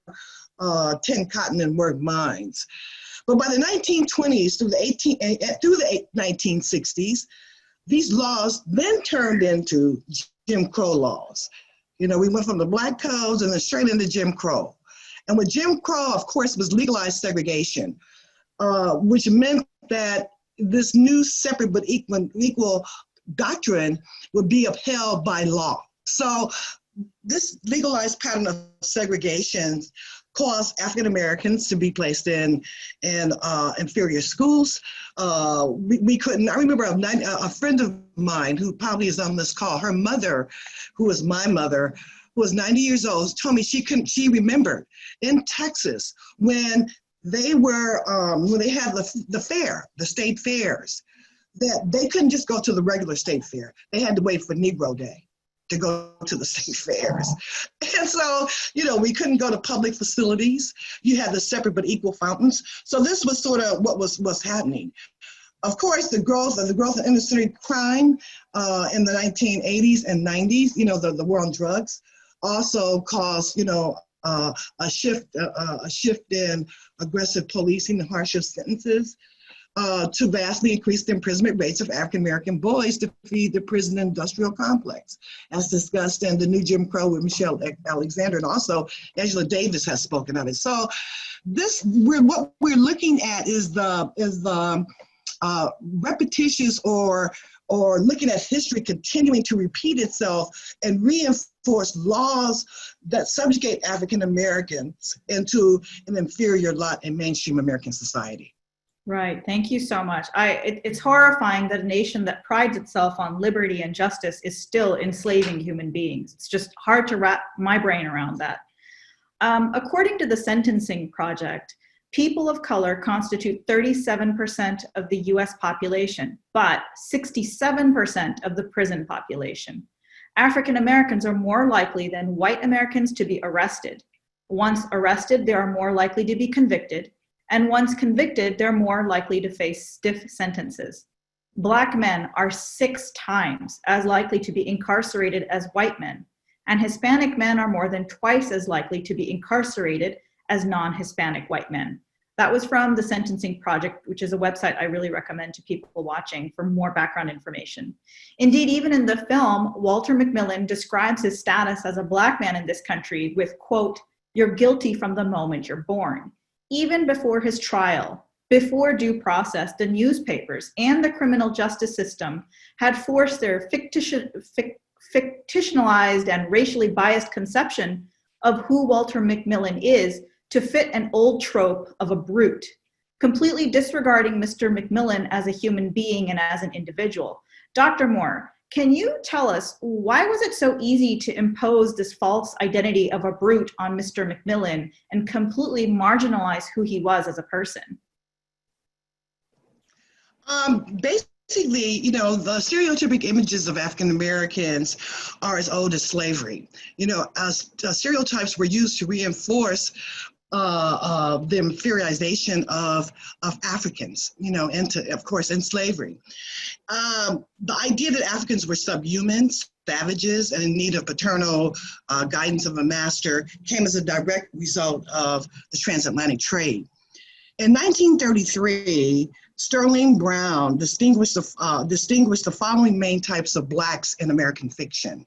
tend cotton, and work mines. But by the 1920s through the 1960s, these laws then turned into Jim Crow laws. We went from the Black Codes and then straight into Jim Crow. And with Jim Crow, of course, was legalized segregation, which meant that this new separate but equal doctrine would be upheld by law. So this legalized pattern of segregation caused African Americans to be placed in inferior schools. We couldn't. I remember a friend of mine who probably is on this call. Her mother, who was my mother, who was 90 years old, told me she remembered in Texas when they had the fair, the state fairs, that they couldn't just go to the regular state fair. They had to wait for Negro Day to go to the state fairs. And so, we couldn't go to public facilities. You had the separate but equal fountains. So this was sort of what was happening. Of course, the growth of inner city crime in the 1980s and 90s, the war on drugs, also caused, a shift in aggressive policing and harsher sentences to vastly increase the imprisonment rates of African-American boys to feed the prison industrial complex, as discussed in the New Jim Crow with Michelle Alexander, and also Angela Davis has spoken of it. So what we're looking at is the repetitious or looking at history continuing to repeat itself and reinforce laws that subjugate African Americans into an inferior lot in mainstream American society. Right. Thank you so much. It's horrifying that a nation that prides itself on liberty and justice is still enslaving human beings. It's just hard to wrap my brain around that. According to the Sentencing Project, people of color constitute 37% of the US population, but 67% of the prison population. African Americans are more likely than white Americans to be arrested. Once arrested, they are more likely to be convicted. And once convicted, they're more likely to face stiff sentences. Black men are 6 times as likely to be incarcerated as white men, and Hispanic men are more than twice as likely to be incarcerated as non-Hispanic white men. That was from the Sentencing Project, which is a website I really recommend to people watching for more background information. Indeed, even in the film, Walter McMillan describes his status as a Black man in this country with, quote, "You're guilty from the moment you're born." Even before his trial, before due process, the newspapers and the criminal justice system had forced their fictionalized and racially biased conception of who Walter McMillan is to fit an old trope of a brute, completely disregarding Mr. McMillan as a human being and as an individual. Dr. Moore, can you tell us why was it so easy to impose this false identity of a brute on Mr. McMillan and completely marginalize who he was as a person? Basically, the stereotypic images of African Americans are as old as slavery. Stereotypes were used to reinforce the inferiorization of Africans, of course, in slavery. The idea that Africans were subhumans, savages, and in need of paternal guidance of a master came as a direct result of the transatlantic trade. In 1933, Sterling Brown distinguished the following main types of Blacks in American fiction: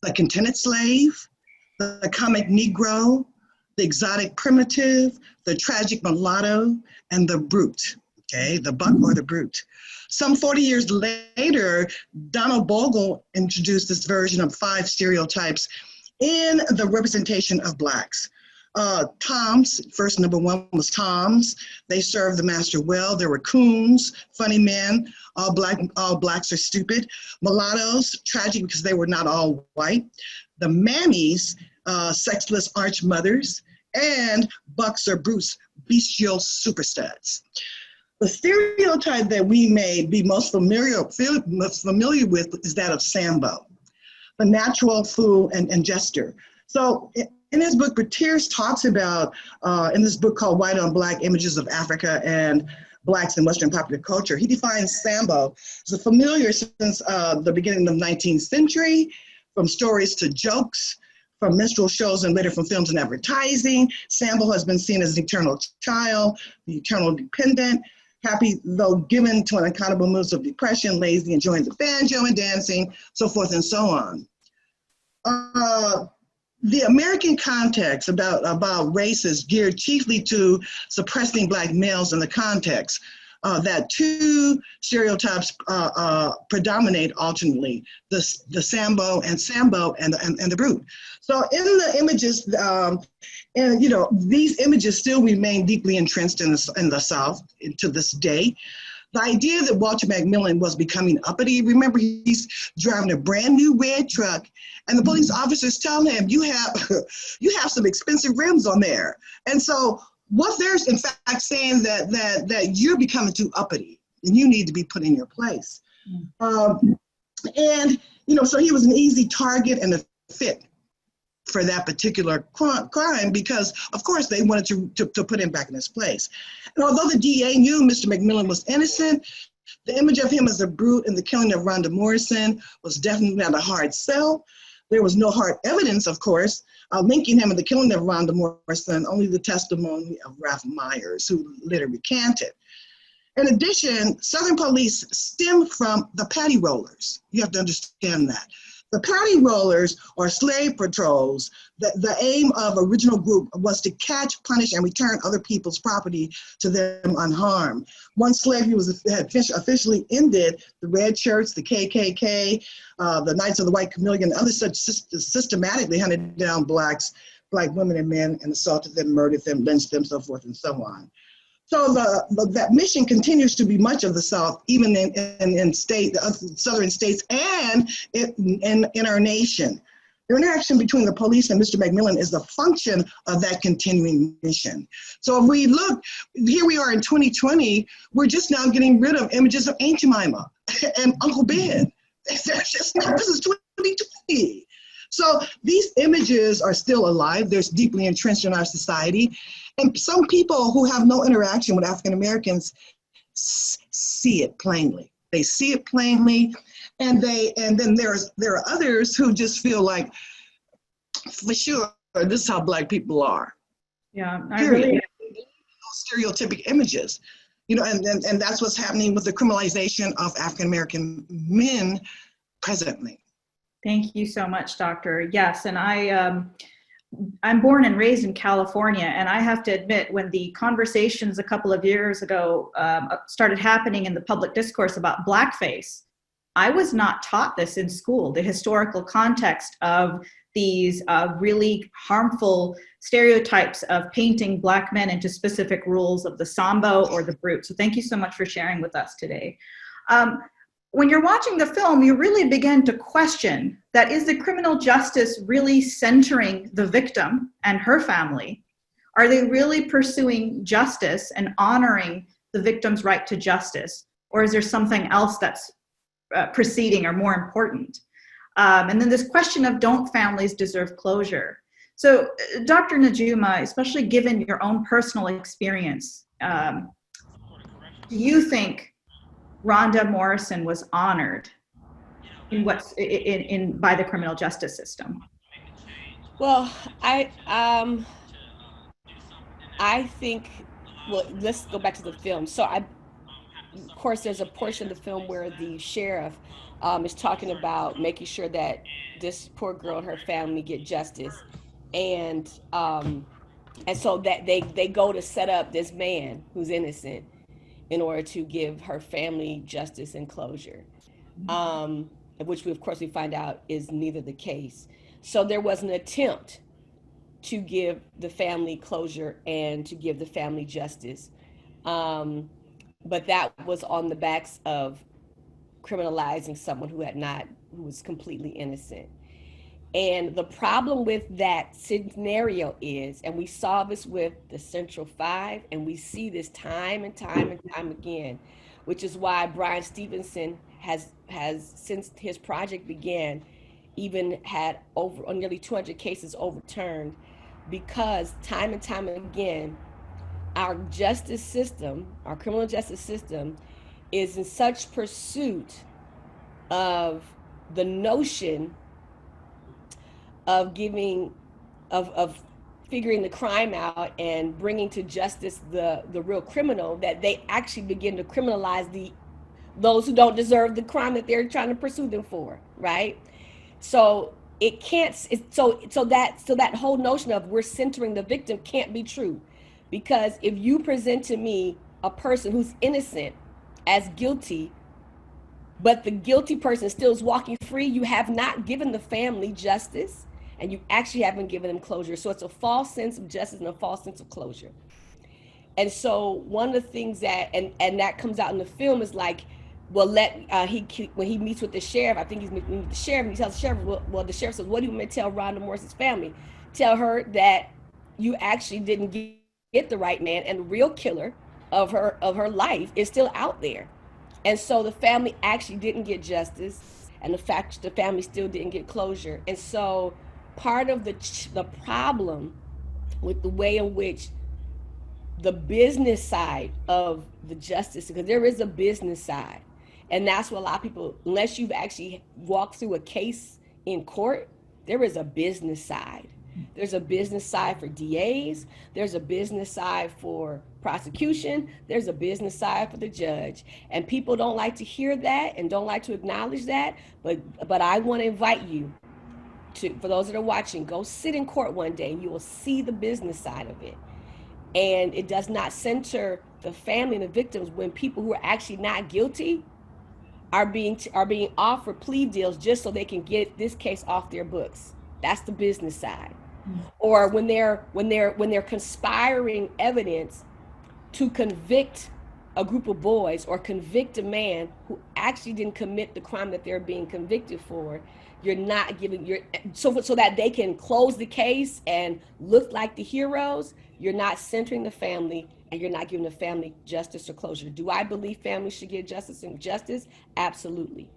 the contented slave, the comic Negro, the exotic primitive, the tragic mulatto, and the brute. Okay, the buck or the brute. Some 40 years later, Donald Bogle introduced this version of 5 stereotypes in the representation of Blacks. Toms, first number 1 was Toms. They served the master well. There were coons, funny men. All Blacks are stupid. Mulattoes, tragic because they were not all white. The mammies, sexless arch mothers. And bucks or brutes, bestial super studs. The stereotype that we may be most familiar with is that of Sambo, the natural fool and jester. So in his book, Bertiers talks about, in this book called White on Black, Images of Africa and Blacks in Western Popular Culture, he defines Sambo as a familiar since the beginning of the 19th century, from stories to jokes, from minstrel shows and later from films and advertising. Sambo has been seen as an eternal child, the eternal dependent, happy though given to unaccountable moods of depression, lazy, enjoying the banjo and dancing, so forth and so on. The American context about race is geared chiefly to suppressing Black males in the context that 2 stereotypes predominate alternately, the Sambo and the brute. So in the images, and you know, these images still remain deeply entrenched in the South to this day. The idea that Walter McMillan was becoming uppity, remember he's driving a brand new red truck and the police officers tell him, you have some expensive rims on there. And so what they're in fact saying that you're becoming too uppity and you need to be put in your place. And, you know, so he was an easy target and a fit for that particular crime because, of course, they wanted to put him back in his place. And although the DA knew Mr. McMillan was innocent, the image of him as a brute in the killing of Rhonda Morrison was definitely not a hard sell. There was no hard evidence, of course, linking him in the killing of Rhonda Morrison, only the testimony of Ralph Myers, who later recanted. In addition, Southern police stem from the paddy rollers. You have to understand that. The paddy rollers are slave patrols. The aim of original group was to catch, punish, and return other people's property to them unharmed. Once slavery had officially ended, the red shirts, the KKK, the Knights of the White Chameleon, and others such systematically hunted down Black women and men and assaulted them, murdered them, lynched them, so forth and so on. So that mission continues to be much of the South, even in southern states and in our nation. The interaction between the police and Mr. McMillan is the function of that continuing mission. So if we look, here we are in 2020, we're just now getting rid of images of Aunt Jemima and Uncle Ben. They're just not, this is 2020. So these images are still alive. They're deeply entrenched in our society. And some people who have no interaction with African Americans see it plainly. They see it plainly, and then there are others who just feel like, for sure, this is how Black people are. Yeah, Period. Stereotypic images, you know, and that's what's happening with the criminalization of African American men presently. Thank you so much, Doctor. Yes, and I'm born and raised in California, and I have to admit, when the conversations a couple of years ago started happening in the public discourse about blackface, I was not taught this in school, the historical context of these really harmful stereotypes of painting Black men into specific rules of the Sambo or the brute. So thank you so much for sharing with us today. When you're watching the film, you really begin to question that, is the criminal justice really centering the victim and her family? Are they really pursuing justice and honoring the victim's right to justice? Or is there something else that's preceding or more important? And then this question of, don't families deserve closure? So Dr. Najuma, especially given your own personal experience, do you think Rhonda Morrison was honored by the criminal justice system? Well, I think, well, let's go back to the film. So of course, there's a portion of the film where the sheriff is talking about making sure that this poor girl and her family get justice. And so that they go to set up this man who's innocent. in order to give her family justice and closure, which we, of course, we find out is neither the case. So there was an attempt to give the family closure and to give the family justice. But that was on the backs of criminalizing someone who was completely innocent. And the problem with that scenario is, and we saw this with the Central Five, and we see this time and time and time again, which is why Bryan Stevenson has since his project began, even had over nearly 200 cases overturned, because time and time again, our justice system, our criminal justice system, is in such pursuit of the notion of figuring the crime out and bringing to justice the real criminal, that they actually begin to criminalize those who don't deserve the crime that they're trying to pursue them for, right? So it can't. So that whole notion of we're centering the victim can't be true, because if you present to me a person who's innocent as guilty, but the guilty person still is walking free, you have not given the family justice, and you actually haven't given them closure. So it's a false sense of justice and a false sense of closure. And so one of the things that, and that comes out in the film, is like, well, when he meets with the sheriff, I think he's meeting with the sheriff, and he tells the sheriff, well, the sheriff says, what do you want me to tell Rhonda Morris's family? Tell her that you actually didn't get the right man, and the real killer of her life is still out there. And so the family actually didn't get justice, and the family still didn't get closure. And so part of the problem with the way in which the business side of the justice, because there is a business side, and that's what a lot of people, unless you've actually walked through a case in court, there is a business side. There's a business side for DAs, there's a business side for prosecution, there's a business side for the judge. And people don't like to hear that and don't like to acknowledge that, but I want to invite you to, for those that are watching, go sit in court one day and you will see the business side of it. And it does not center the family and the victims when people who are actually not guilty are being offered plea deals just so they can get this case off their books. That's the business side. Or when they're conspiring evidence to convict a group of boys or convict a man who actually didn't commit the crime that they're being convicted for, you're not giving so that they can close the case and look like the heroes. You're not centering the family, and you're not giving the family justice or closure. Do I believe families should get justice and justice? Absolutely.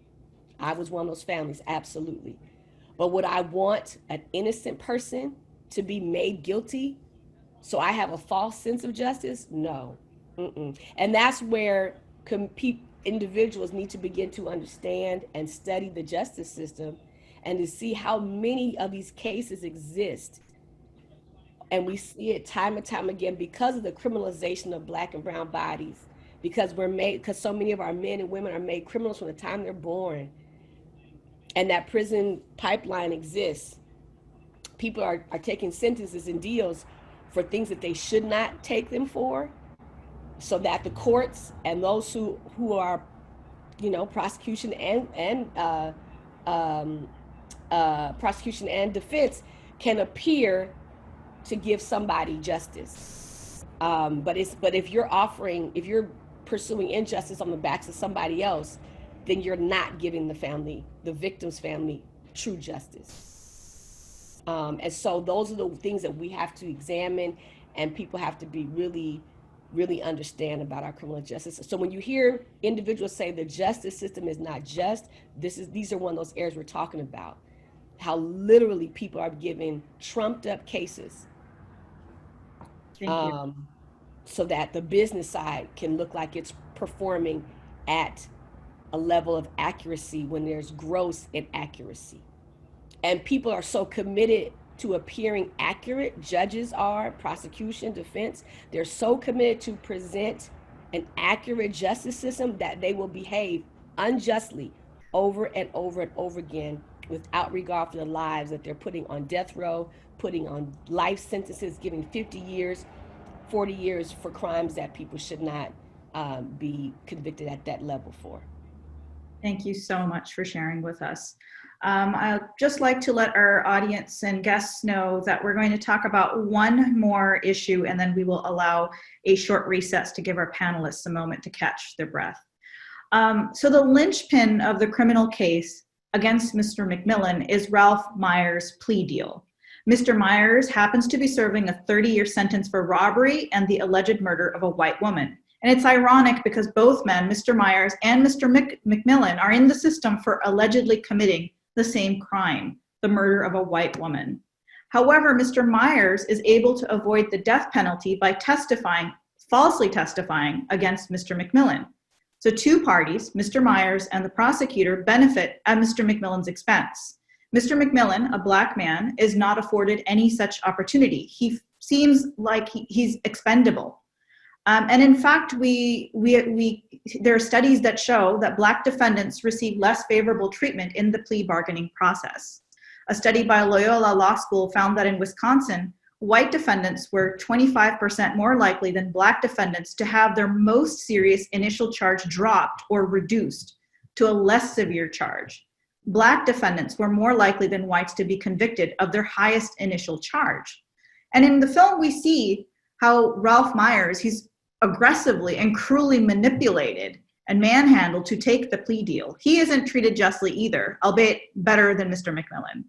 I was one of those families, absolutely. But would I want an innocent person to be made guilty so I have a false sense of justice? No. And that's where individuals need to begin to understand and study the justice system, and to see how many of these cases exist. And we see it time and time again because of the criminalization of Black and brown bodies, because so many of our men and women are made criminals from the time they're born. And that prison pipeline exists. People are taking sentences and deals for things that they should not take them for, so that the courts and those who are, prosecution and defense can appear to give somebody justice. But if you're pursuing injustice on the backs of somebody else, then you're not giving the victim's family, true justice. And so those are the things that we have to examine, and people have to be really, really understand about our criminal justice. So when you hear individuals say the justice system is not just, these are one of those areas we're talking about. How literally people are giving trumped up cases, so that the business side can look like it's performing at a level of accuracy when there's gross inaccuracy. And people are so committed to appearing accurate, judges are, prosecution, defense, they're so committed to present an accurate justice system that they will behave unjustly over and over and over again, without regard for the lives that they're putting on death row, putting on life sentences, giving 50 years, 40 years for crimes that people should not be convicted at that level for. Thank you so much for sharing with us. I'd just like to let our audience and guests know that we're going to talk about one more issue, and then we will allow a short recess to give our panelists a moment to catch their breath. So the linchpin of the criminal case against Mr. McMillan is Ralph Myers' plea deal. Mr. Myers happens to be serving a 30-year sentence for robbery and the alleged murder of a white woman. And it's ironic because both men, Mr. Myers and Mr. McMillan, are in the system for allegedly committing the same crime, the murder of a white woman. However, Mr. Myers is able to avoid the death penalty by falsely testifying against Mr. McMillan. So two parties, Mr. Myers and the prosecutor, benefit at Mr. McMillan's expense. Mr. McMillan, a Black man, is not afforded any such opportunity. He seems like he's expendable. And in fact, there are studies that show that Black defendants receive less favorable treatment in the plea bargaining process. A study by Loyola Law School found that in Wisconsin, white defendants were 25% more likely than Black defendants to have their most serious initial charge dropped or reduced to a less severe charge. Black defendants were more likely than whites to be convicted of their highest initial charge. And in the film, we see how Ralph Myers, he's aggressively and cruelly manipulated and manhandled to take the plea deal. He isn't treated justly either, albeit better than Mr. McMillan.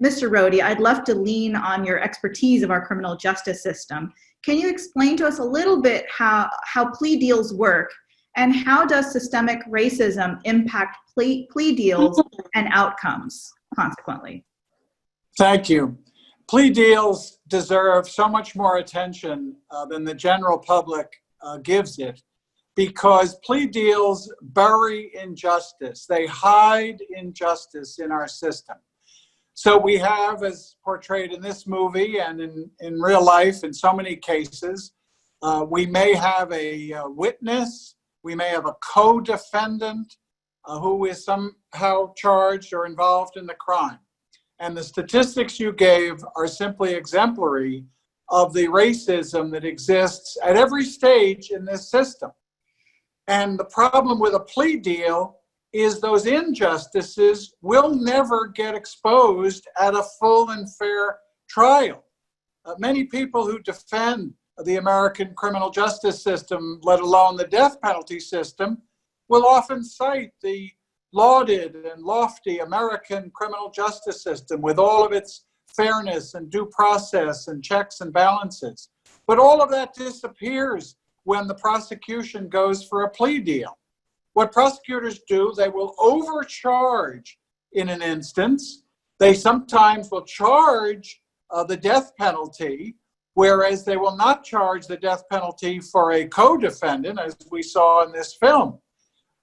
Mr. Rody, I'd love to lean on your expertise of our criminal justice system. Can you explain to us a little bit how plea deals work, and how does systemic racism impact plea deals and outcomes consequently? Thank you. Plea deals deserve so much more attention than the general public gives it, because plea deals bury injustice. They hide injustice in our system. So we have, as portrayed in this movie and in real life in so many cases, we may have a witness, we may have a co-defendant who is somehow charged or involved in the crime. And the statistics you gave are simply exemplary of the racism that exists at every stage in this system. And the problem with a plea deal is those injustices will never get exposed at a full and fair trial. Many people who defend the American criminal justice system, let alone the death penalty system, will often cite the lauded and lofty American criminal justice system with all of its fairness and due process and checks and balances. But all of that disappears when the prosecution goes for a plea deal. What prosecutors do, they will overcharge in an instance. They sometimes will charge the death penalty, whereas they will not charge the death penalty for a co-defendant, as we saw in this film.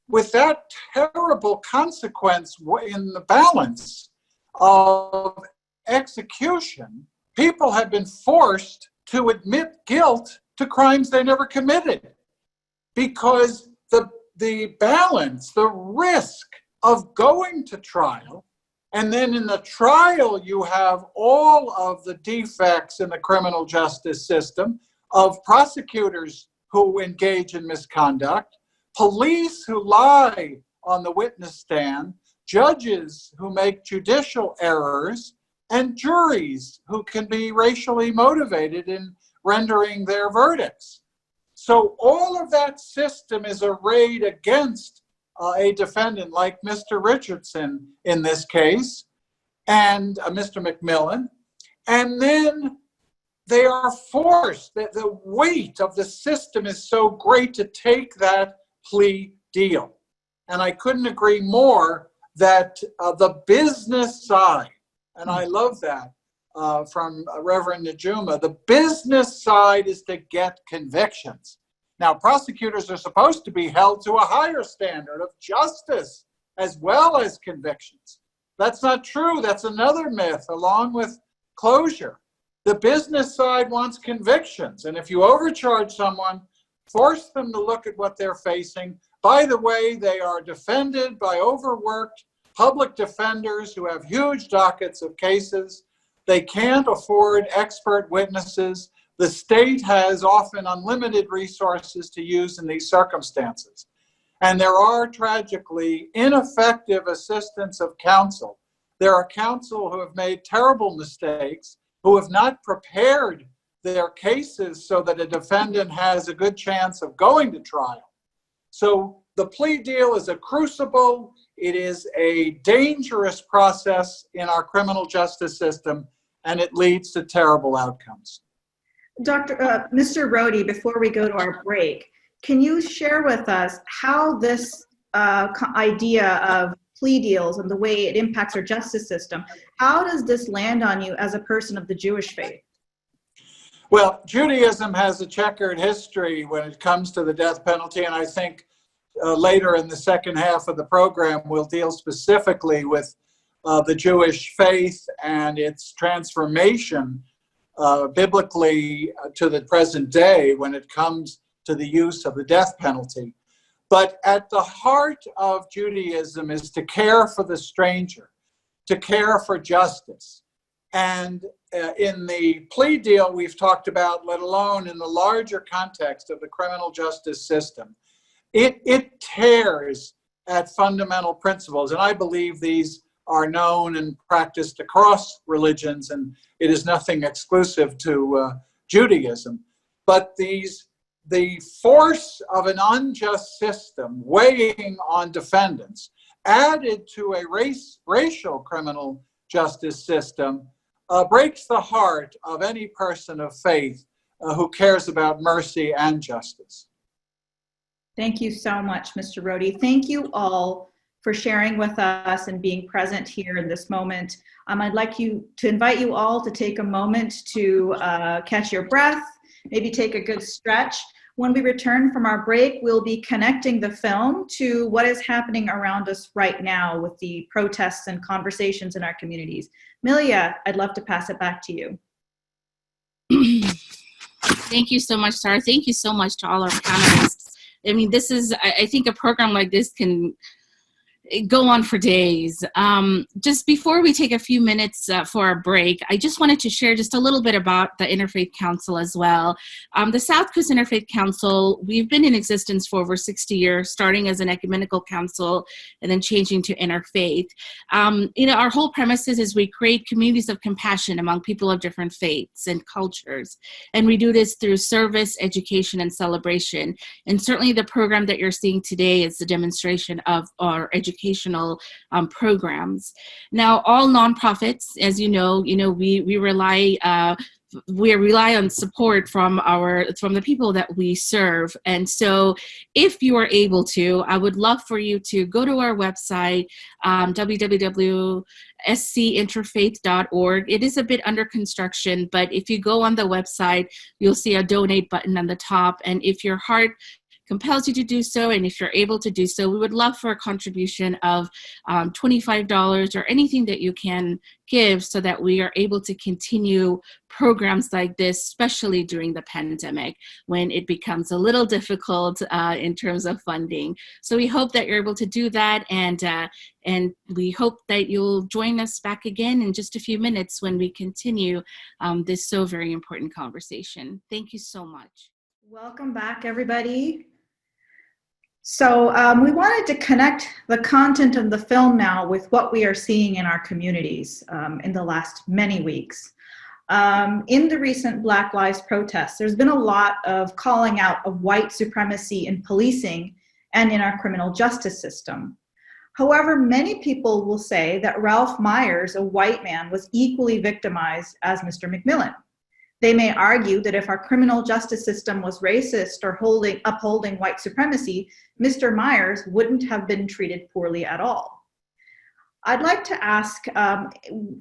With that terrible consequence in the balance of execution, people have been forced to admit guilt to crimes they never committed, because the balance, the risk of going to trial, and then in the trial you have all of the defects in the criminal justice system of prosecutors who engage in misconduct, police who lie on the witness stand, judges who make judicial errors, and juries who can be racially motivated in rendering their verdicts. So all of that system is arrayed against a defendant like Mr. Richardson in this case, and Mr. McMillan, and then they are forced, the weight of the system is so great to take that plea deal. And I couldn't agree more that the business side, and I love that from Reverend Najuma, the business side is to get convictions. Now, prosecutors are supposed to be held to a higher standard of justice as well as convictions. That's not true. That's another myth, along with closure. The business side wants convictions. And if you overcharge someone, force them to look at what they're facing. By the way, they are defended by overworked public defenders who have huge dockets of cases. They can't afford expert witnesses. The state has often unlimited resources to use in these circumstances. And there are tragically ineffective assistants of counsel. There are counsel who have made terrible mistakes, who have not prepared their cases so that a defendant has a good chance of going to trial. So the plea deal is a crucible. It is a dangerous process in our justice system, and it leads to terrible outcomes. Mr. Rody, before we go to our break, can you share with us how this idea of plea deals and the way it impacts our justice system, how does this land on you as a person of the Jewish faith? Well, Judaism has a checkered history when it comes to the death penalty, and I think later in the second half of the program we'll deal specifically with the Jewish faith and its transformation biblically to the present day when it comes to the use of the death penalty. But at the heart of Judaism is to care for the stranger, to care for justice. And in the plea deal we've talked about, let alone in the larger context of the criminal justice system, it tears at fundamental principles. And I believe these are known and practiced across religions, and it is nothing exclusive to Judaism. But the force of an unjust system weighing on defendants, added to a racial criminal justice system, breaks the heart of any person of faith who cares about mercy and justice. Thank you so much, Mr. Rody. Thank you all for sharing with us and being present here in this moment. I'd like to invite you all to take a moment to catch your breath, maybe take a good stretch. When we return from our break, we'll be connecting the film to what is happening around us right now with the protests and conversations in our communities. Milia, I'd love to pass it back to you. Thank you so much, Sara. Thank you so much to all our panelists. I mean, this is, I think a program like this can go on for days. Just before we take a few minutes for our break, I just wanted to share just a little bit about the Interfaith Council as well. The South Coast Interfaith Council, we've been in existence for over 60 years, starting as an ecumenical council and then changing to interfaith. Our whole premise is we create communities of compassion among people of different faiths and cultures. And we do this through service, education, and celebration. And certainly the program that you're seeing today is a demonstration of our educational programs. Now, all nonprofits, as you know, we rely on support from the people that we serve. And so if you are able to, I would love for you to go to our website, www.scinterfaith.org. It is a bit under construction, but if you go on the website, you'll see a donate button on the top. And if your heart compels you to do so, and if you're able to do so, we would love for a contribution of $25 or anything that you can give so that we are able to continue programs like this, especially during the pandemic when it becomes a little difficult in terms of funding. So we hope that you're able to do that, and we hope that you'll join us back again in just a few minutes when we continue this so very important conversation. Thank you so much. Welcome back, everybody. So we wanted to connect the content of the film now with what we are seeing in our communities in the last many weeks. In the recent Black Lives protests, there's been a lot of calling out of white supremacy in policing and in our criminal justice system. However, many people will say that Ralph Myers, a white man, was equally victimized as Mr. McMillan. They may argue that if our criminal justice system was racist or upholding white supremacy, Mr. Myers wouldn't have been treated poorly at all. I'd like to ask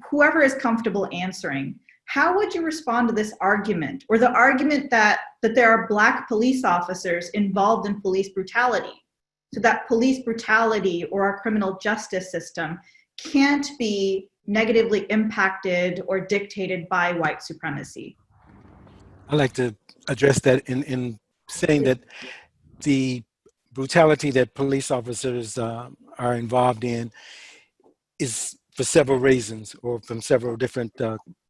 whoever is comfortable answering, how would you respond to this argument, or the argument that there are Black police officers involved in police brutality, so that police brutality or our criminal justice system can't be negatively impacted or dictated by white supremacy? I'd like to address that in saying that the brutality that police officers are involved in is for several reasons, or from several different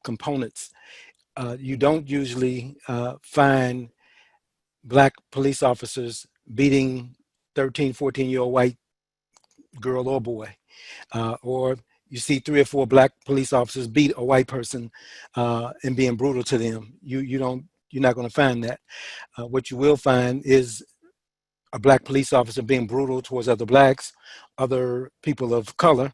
components. you don't usually find black police officers beating 13, 14-year-old white girl or boy, or you see 3 or 4 black police officers beat a white person and being brutal to them. You're not going to find that. What you will find is a black police officer being brutal towards other blacks, other people of color,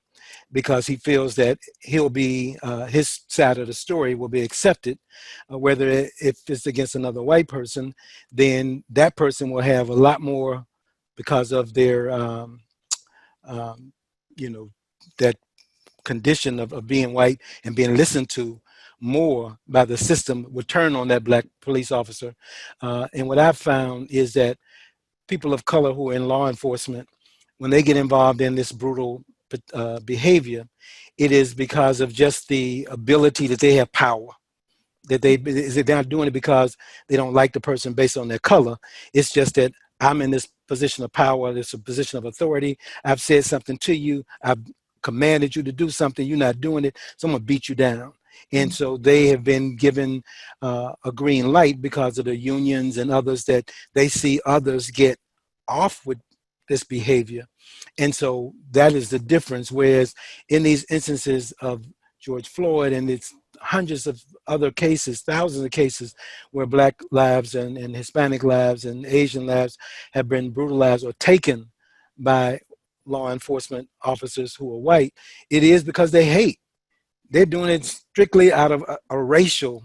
because he feels that he'll be, his side of the story will be accepted. Whether if it's against another white person, then that person will have a lot more, because of their, that condition of being white and being listened to more by the system, would turn on that black police officer. And what I've found is that people of color who are in law enforcement, when they get involved in this brutal behavior, it is because of just the ability that they have power. That they're not doing it because they don't like the person based on their color. It's just that I'm in this position of power, this a position of authority. I've said something to you. I've commanded you to do something. You're not doing it. So I'm gonna beat you down. And so they have been given a green light because of the unions and others, that they see others get off with this behavior. And so that is the difference. Whereas in these instances of George Floyd, and it's hundreds of other cases, thousands of cases, where black lives and Hispanic lives and Asian lives have been brutalized or taken by law enforcement officers who are white, it is because they hate. They're doing it strictly out of a racial,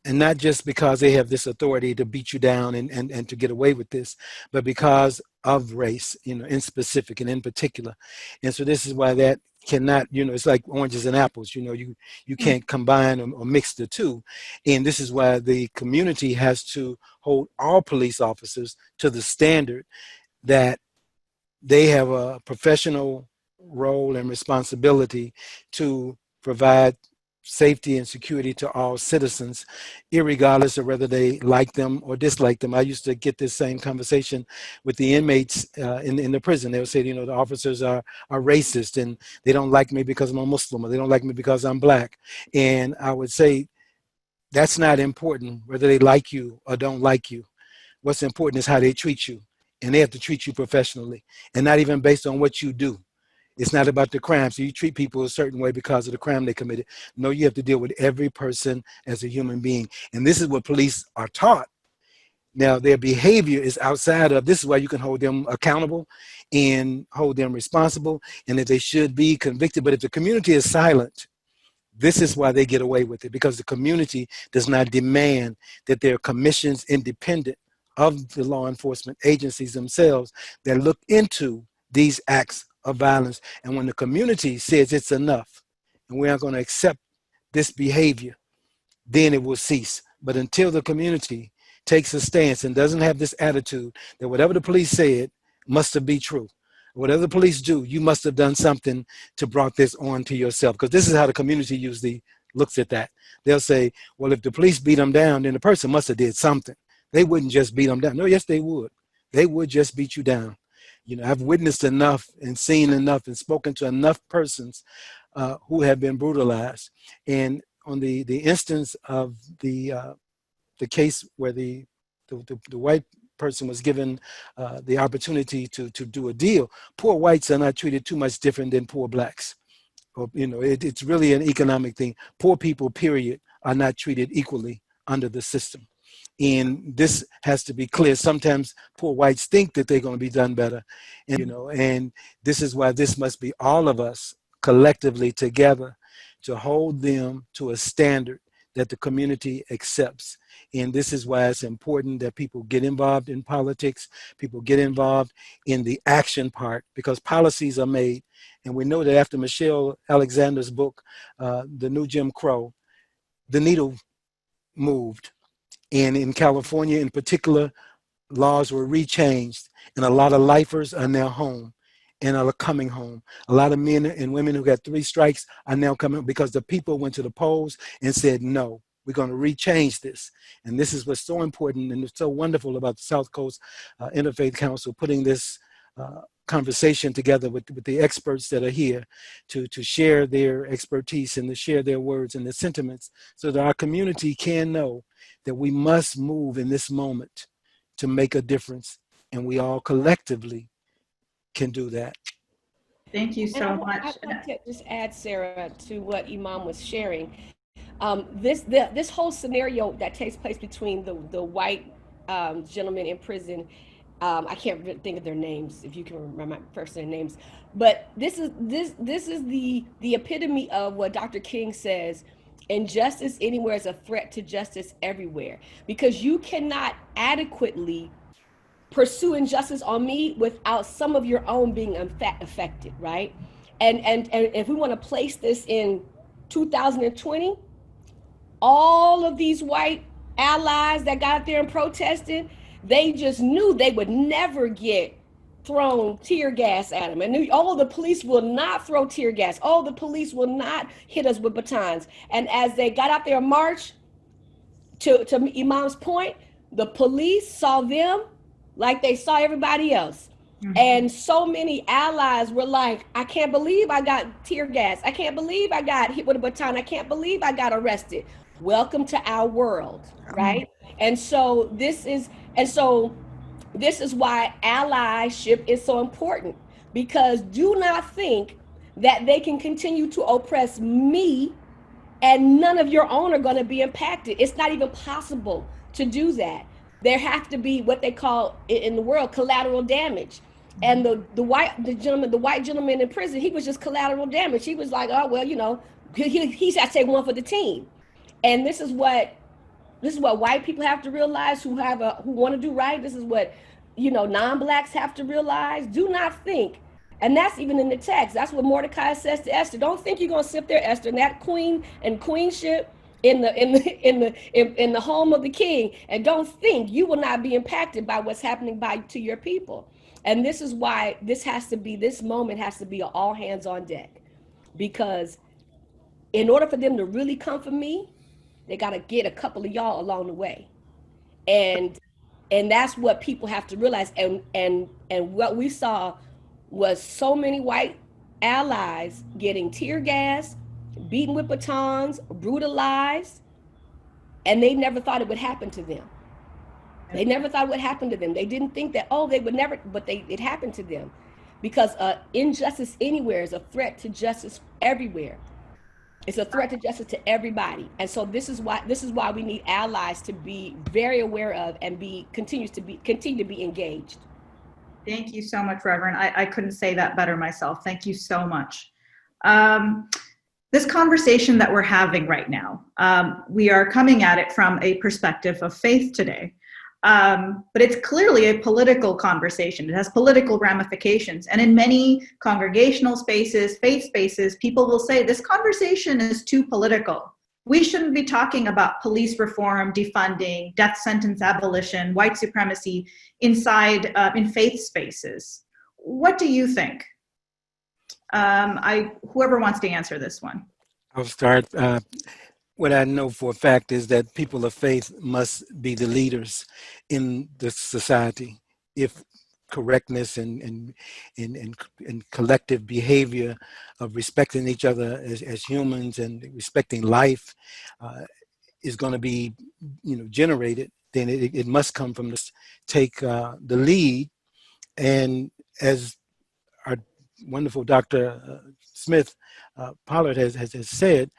and not just because they have this authority to beat you down and to get away with this, but because of race, in specific and in particular. And so this is why that cannot, it's like oranges and apples, you can't combine or mix the two. And this is why the community has to hold all police officers to the standard that they have a professional role and responsibility to provide safety and security to all citizens, irregardless of whether they like them or dislike them. I used to get this same conversation with the inmates in the prison. They would say, the officers are racist, and they don't like me because I'm a Muslim, or they don't like me because I'm black. And I would say, that's not important, whether they like you or don't like you. What's important is how they treat you. And they have to treat you professionally, and not even based on what you do. It's not about the crime. So you treat people a certain way because of the crime they committed. No, you have to deal with every person as a human being. And this is what police are taught. Now, their behavior is outside of, this is why you can hold them accountable and hold them responsible, and that they should be convicted. But if the community is silent, this is why they get away with it, because the community does not demand that their commissions independent of the law enforcement agencies themselves that look into these acts of violence. And when the community says it's enough and we aren't going to accept this behavior, then it will cease. But until the community takes a stance and doesn't have this attitude that whatever the police said must be true, whatever the police do, you must have done something to brought this on to yourself. Because this is how the community usually looks at that. They'll say, well, if the police beat them down, then the person must have did something. They wouldn't just beat them down. No, yes, they would. They would just beat you down. I've witnessed enough and seen enough and spoken to enough persons who have been brutalized. And on the instance of the case where the white person was given the opportunity to do a deal, poor whites are not treated too much different than poor blacks. Or, it's really an economic thing. Poor people, period, are not treated equally under the system. And this has to be clear. Sometimes poor whites think that they're going to be done better. And, and this is why this must be all of us collectively together to hold them to a standard that the community accepts. And this is why it's important that people get involved in politics, people get involved in the action part, because policies are made. And we know that after Michelle Alexander's book, The New Jim Crow, the needle moved. And in California in particular, laws were rechanged, and a lot of lifers are now home and are coming home. A lot of men and women who got 3 strikes are now coming because the people went to the polls and said, no, we're going to rechange this. And this is what's so important and it's so wonderful about the South Coast Interfaith Council putting this conversation together with the experts that are here to share their expertise and to share their words and their sentiments so that our community can know that we must move in this moment to make a difference, and we all collectively can do that. Thank you so much. I'd like to just add, Sarah, to what Imam was sharing. This whole scenario that takes place between the white gentleman in prison, I can't really think of their names, if you can remember first their names, but this is the epitome of what Dr. King says: injustice anywhere is a threat to justice everywhere, because you cannot adequately pursue injustice on me without some of your own being affected, right? And if we want to place this in 2020, all of these white allies that got out there and protested, they just knew they would never get thrown tear gas at them. And oh, the police will not throw tear gas. Oh, the police will not hit us with batons. And as they got out there and marched, to Imam's point, the police saw them like they saw everybody else. Mm-hmm. And so many allies were like, I can't believe I got tear gas. I can't believe I got hit with a baton. I can't believe I got arrested. Welcome to our world, right? And so this is why allyship is so important, because do not think that they can continue to oppress me and none of your own are going to be impacted. It's not even possible to do that. There have to be what they call in the world collateral damage. And the white gentleman in prison, he was just collateral damage. He was like, oh well, you know, he's I say one for the team. And this is what white people have to realize who want to do right. This is what, you know, non-blacks have to realize. Do not think, and that's even in the text. That's what Mordecai says to Esther. Don't think you're gonna sit there, Esther, and that queen and queenship in the home of the king, and don't think you will not be impacted by what's happening to your people. And this is why this moment has to be an all hands on deck, because in order for them to really come for me, they got to get a couple of y'all along the way. And that's what people have to realize. And what we saw was so many white allies getting tear gas, beaten with batons, brutalized, and they never thought it would happen to them. They never thought it would happen to them. They didn't think that, oh, they would never, but it happened to them, because injustice anywhere is a threat to justice everywhere. It's a threat to justice to everybody. And so this is why we need allies to be very aware of and continue to be engaged. Thank you so much, Reverend. I couldn't say that better myself. Thank you so much. This conversation that we're having right now, we are coming at it from a perspective of faith today. But it's clearly a political conversation. It has political ramifications. And in many congregational spaces, faith spaces, people will say this conversation is too political. We shouldn't be talking about police reform, defunding, death sentence abolition, white supremacy inside in faith spaces. What do you think? Whoever wants to answer this one. I'll start. What I know for a fact is that people of faith must be the leaders in the society. If correctness and collective behavior of respecting each other as humans and respecting life is going to be, generated, then it must come from this. Take the lead, and as our wonderful Dr. Smith Pollard has said,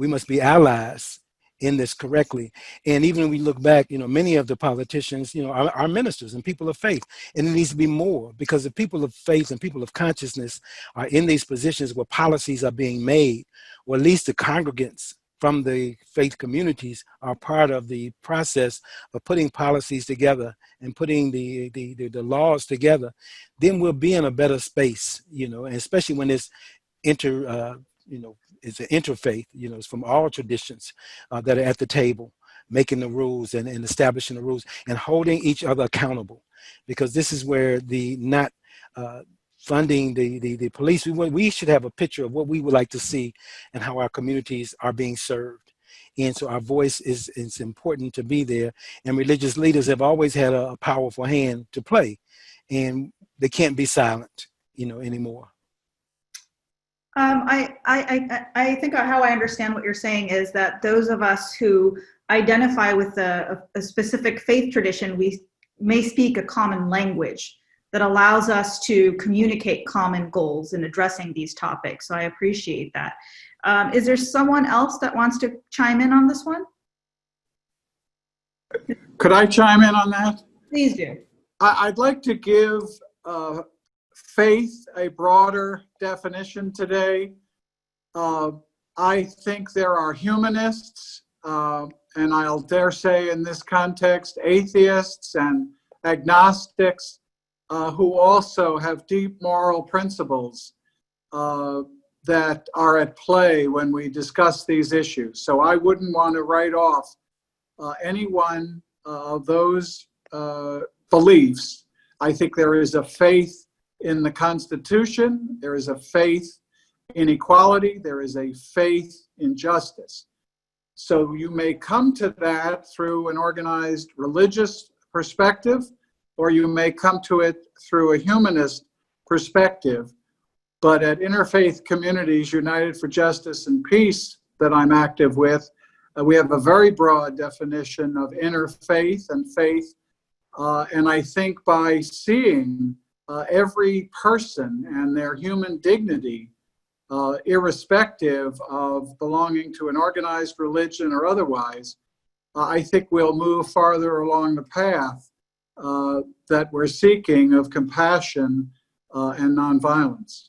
we must be allies in this correctly. And even when we look back, many of the politicians, are ministers and people of faith. And it needs to be more, because the people of faith and people of consciousness are in these positions where policies are being made, or at least the congregants from the faith communities are part of the process of putting policies together and putting the laws together. Then we'll be in a better space, and especially when it's it's an interfaith, it's from all traditions that are at the table, making the rules and establishing the rules and holding each other accountable. Because this is where the not funding the police, we should have a picture of what we would like to see and how our communities are being served. And so our voice is important to be there. And religious leaders have always had a powerful hand to play. And they can't be silent, anymore. I think how I understand what you're saying is that those of us who identify with a specific faith tradition, we may speak a common language that allows us to communicate common goals in addressing these topics. So I appreciate that. Is there someone else that wants to chime in on this one? Could I chime in on that? Please do. I'd like to give faith a broader definition today. I think there are humanists, and I'll dare say in this context, atheists and agnostics, who also have deep moral principles that are at play when we discuss these issues. So I wouldn't want to write off any one of those beliefs. I think there is a faith in the Constitution, there is a faith in equality, there is a faith in justice. So you may come to that through an organized religious perspective, or you may come to it through a humanist perspective. But at Interfaith Communities United for Justice and Peace that I'm active with, we have a very broad definition of interfaith and faith. And I think by seeing every person and their human dignity, irrespective of belonging to an organized religion or otherwise, I think we'll move farther along the path that we're seeking of compassion and nonviolence.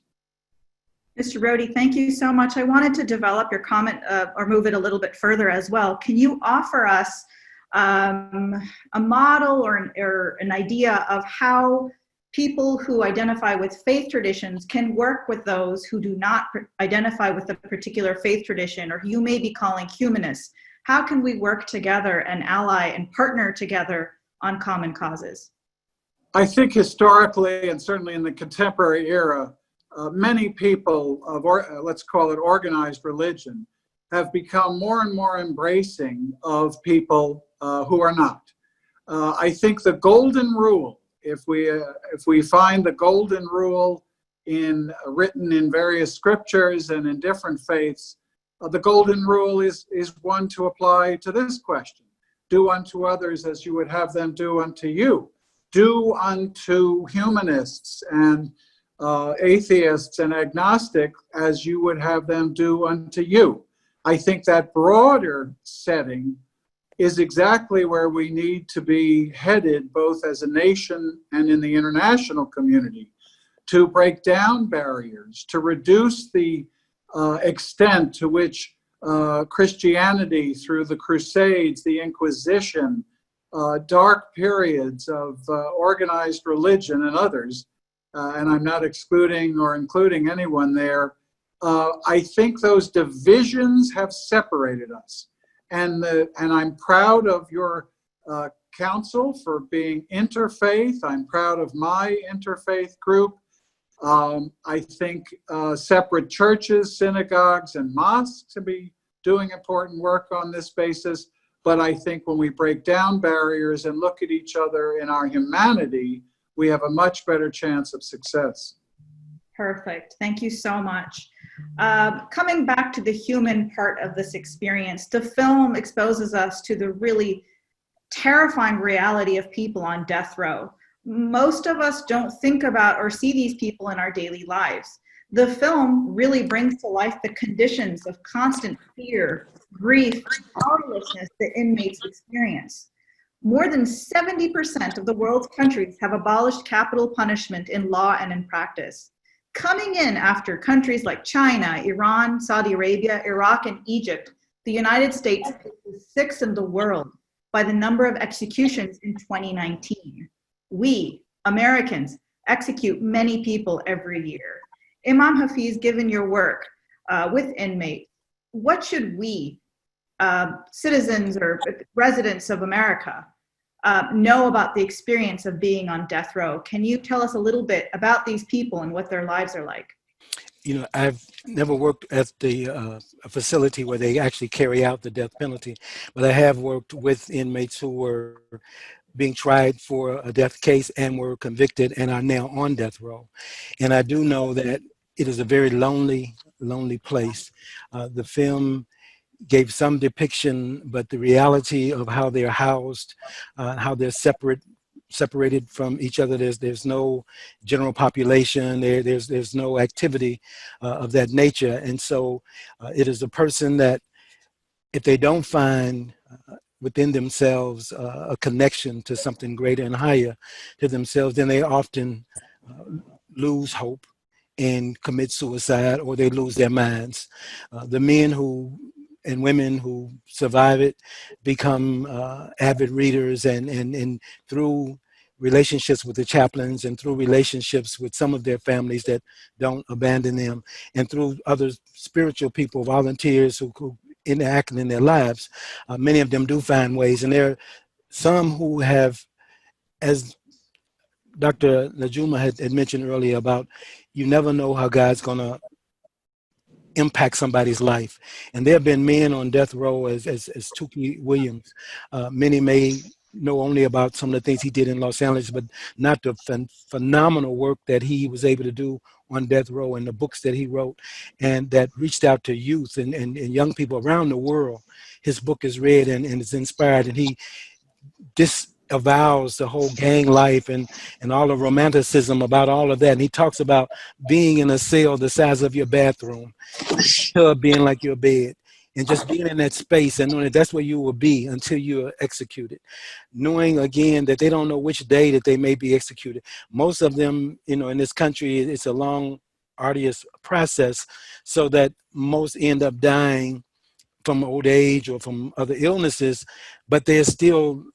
Mr. Rody, thank you so much. I wanted to develop your comment or move it a little bit further as well. Can you offer us a model or an idea of how people who identify with faith traditions can work with those who do not identify with a particular faith tradition, or who you may be calling humanists? How can we work together and ally and partner together on common causes? I think historically, and certainly in the contemporary era, many people of, let's call it organized religion, have become more and more embracing of people who are not. I think the golden rule, if we find the golden rule written in various scriptures and in different faiths, the golden rule is one to apply to this question. Do unto others as you would have them do unto you. Do unto humanists and atheists and agnostics as you would have them do unto you. I think that broader setting is exactly where we need to be headed, both as a nation and in the international community, to break down barriers, to reduce the extent to which Christianity, through the Crusades, the Inquisition, dark periods of organized religion and others, and I'm not excluding or including anyone there, I think those divisions have separated us. And I'm proud of your council for being interfaith. I'm proud of my interfaith group. I think separate churches, synagogues, and mosques to be doing important work on this basis. But I think when we break down barriers and look at each other in our humanity, we have a much better chance of success. Perfect. Thank you so much. Coming back to the human part of this experience, the film exposes us to the really terrifying reality of people on death row. Most of us don't think about or see these people in our daily lives. The film really brings to life the conditions of constant fear, grief, powerlessness that inmates experience. More than 70% of the world's countries have abolished capital punishment in law and in practice. Coming in after countries like China, Iran, Saudi Arabia, Iraq, and Egypt, the United States is sixth in the world by the number of executions in 2019. We, Americans, execute many people every year. Imam Hafiz, given your work with inmates, what should we, citizens or residents of America, know about the experience of being on death row? Can you tell us a little bit about these people and what their lives are like? You know, I've never worked at the facility where they actually carry out the death penalty, but I have worked with inmates who were being tried for a death case and were convicted and are now on death row. And I do know that it is a very lonely, lonely place. The film gave some depiction, but the reality of how they're housed, how they're separated from each other. There's no general population. There's no activity of that nature. And so it is a person that, if they don't find within themselves a connection to something greater and higher to themselves, then they often lose hope and commit suicide, or they lose their minds. The men and women who survive it become avid readers, and through relationships with the chaplains and through relationships with some of their families that don't abandon them, and through other spiritual people, volunteers who interact in their lives, many of them do find ways. And there are some who have, as Dr. Najuma had mentioned earlier, about you never know how God's going to impact somebody's life. And there have been men on death row as Tukey Williams. Many may know only about some of the things he did in Los Angeles, but not the phenomenal work that he was able to do on death row, and the books that he wrote and that reached out to youth and young people around the world. His book is read and is inspired, and he disavows the whole gang life and all the romanticism about all of that. And he talks about being in a cell the size of your bathroom, tub being like your bed, and just being in that space and knowing that that's where you will be until you are executed. Knowing, again, that they don't know which day that they may be executed. Most of them, in this country, it's a long, arduous process, so that most end up dying from old age or from other illnesses, but they're still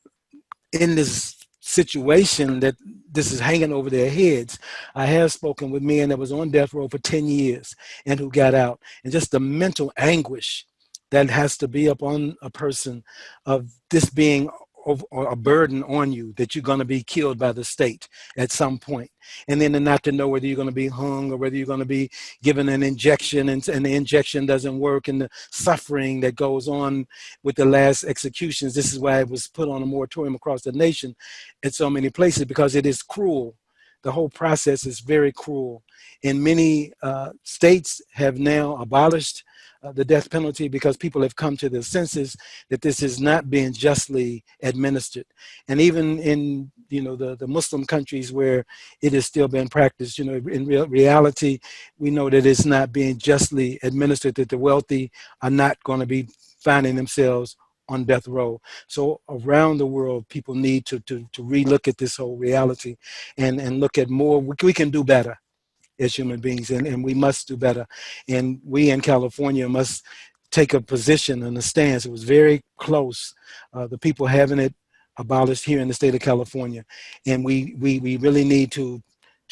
in this situation that this is hanging over their heads. I have spoken with men that was on death row for 10 years and who got out, and just the mental anguish that has to be upon a person of this being a burden on you, that you're going to be killed by the state at some point. And then not to know whether you're going to be hung or whether you're going to be given an injection, and the injection doesn't work, and the suffering that goes on with the last executions. This is why it was put on a moratorium across the nation in so many places, because it is cruel. The whole process is very cruel. And many states have now abolished the death penalty because people have come to their senses that this is not being justly administered. And even in the Muslim countries where it is still being practiced, in reality, we know that it's not being justly administered, that the wealthy are not going to be finding themselves on death row. So around the world, people need to relook at this whole reality and look at more. We can do better as human beings, and we must do better. And we in California must take a position and a stance. It was very close, the people having it abolished here in the state of California. And we really need to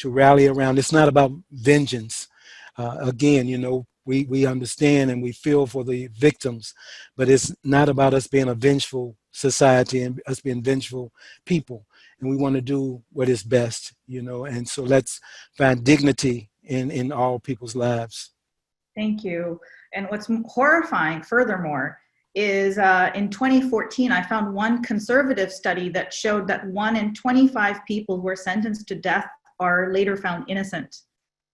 rally around. It's not about vengeance. Again, we understand and we feel for the victims, but it's not about us being a vengeful society and us being vengeful people. And we want to do what is best, and so let's find dignity in all people's lives. Thank you. And what's horrifying, furthermore, is in 2014, I found one conservative study that showed that 1 in 25 people who are sentenced to death are later found innocent.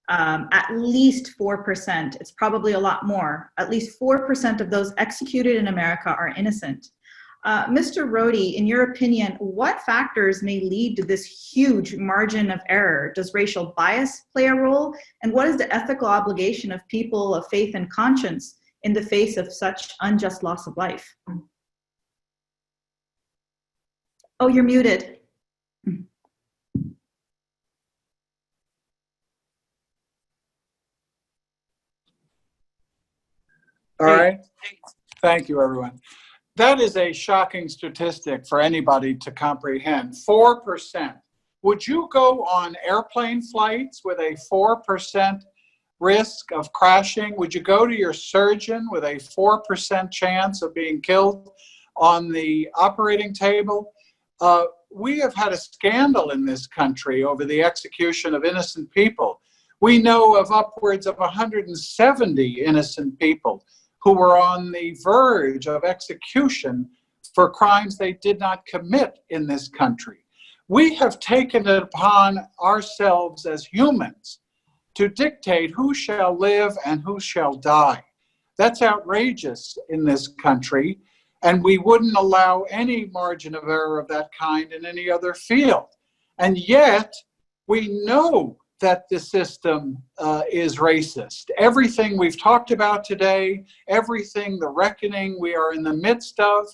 At least 4%, it's probably a lot more, at least 4% of those executed in America are innocent. Mr. Rody, in your opinion, what factors may lead to this huge margin of error? Does racial bias play a role? And what is the ethical obligation of people of faith and conscience in the face of such unjust loss of life? Oh, you're muted. All right. Thank you, everyone. That is a shocking statistic for anybody to comprehend. 4%. Would you go on airplane flights with a 4% risk of crashing? Would you go to your surgeon with a 4% chance of being killed on the operating table? We have had a scandal in this country over the execution of innocent people. We know of upwards of 170 innocent people who were on the verge of execution for crimes they did not commit in this country. We have taken it upon ourselves as humans to dictate who shall live and who shall die. That's outrageous in this country, and we wouldn't allow any margin of error of that kind in any other field. And yet, we know that the system is racist. Everything we've talked about today, everything, the reckoning we are in the midst of,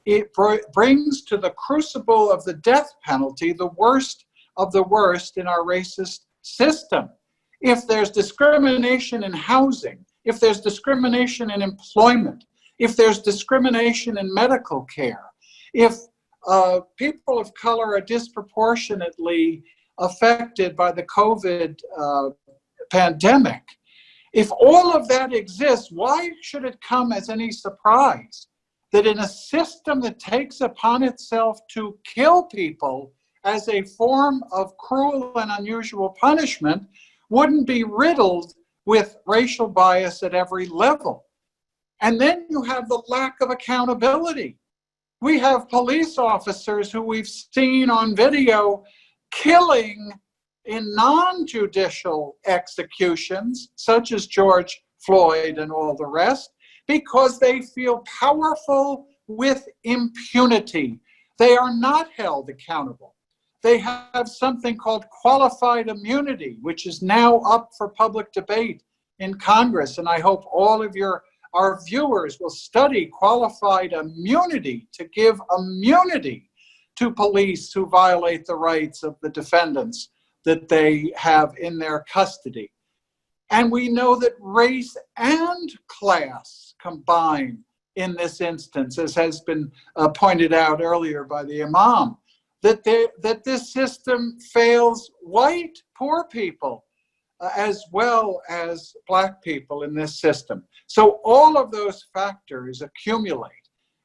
it brings to the crucible of the death penalty the worst of the worst in our racist system. If there's discrimination in housing, if there's discrimination in employment, if there's discrimination in medical care, if people of color are disproportionately affected by the COVID pandemic, if all of that exists, why should it come as any surprise that in a system that takes upon itself to kill people as a form of cruel and unusual punishment wouldn't be riddled with racial bias at every level? And then you have the lack of accountability. We have police officers who we've seen on video killing in non-judicial executions, such as George Floyd and all the rest, because they feel powerful with impunity. They are not held accountable. They have something called qualified immunity, which is now up for public debate in Congress. And I hope all of our viewers will study qualified immunity to give immunity to police who violate the rights of the defendants that they have in their custody. And we know that race and class combine in this instance, as has been pointed out earlier by the Imam, that this system fails white poor people as well as black people in this system. So all of those factors accumulate.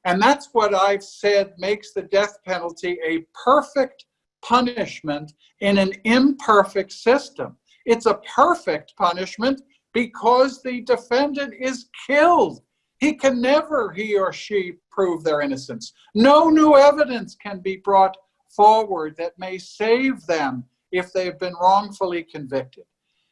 And that's what I've said makes the death penalty a perfect punishment in an imperfect system. It's a perfect punishment because the defendant is killed. He can never, he or she, prove their innocence. No new evidence can be brought forward that may save them if they've been wrongfully convicted.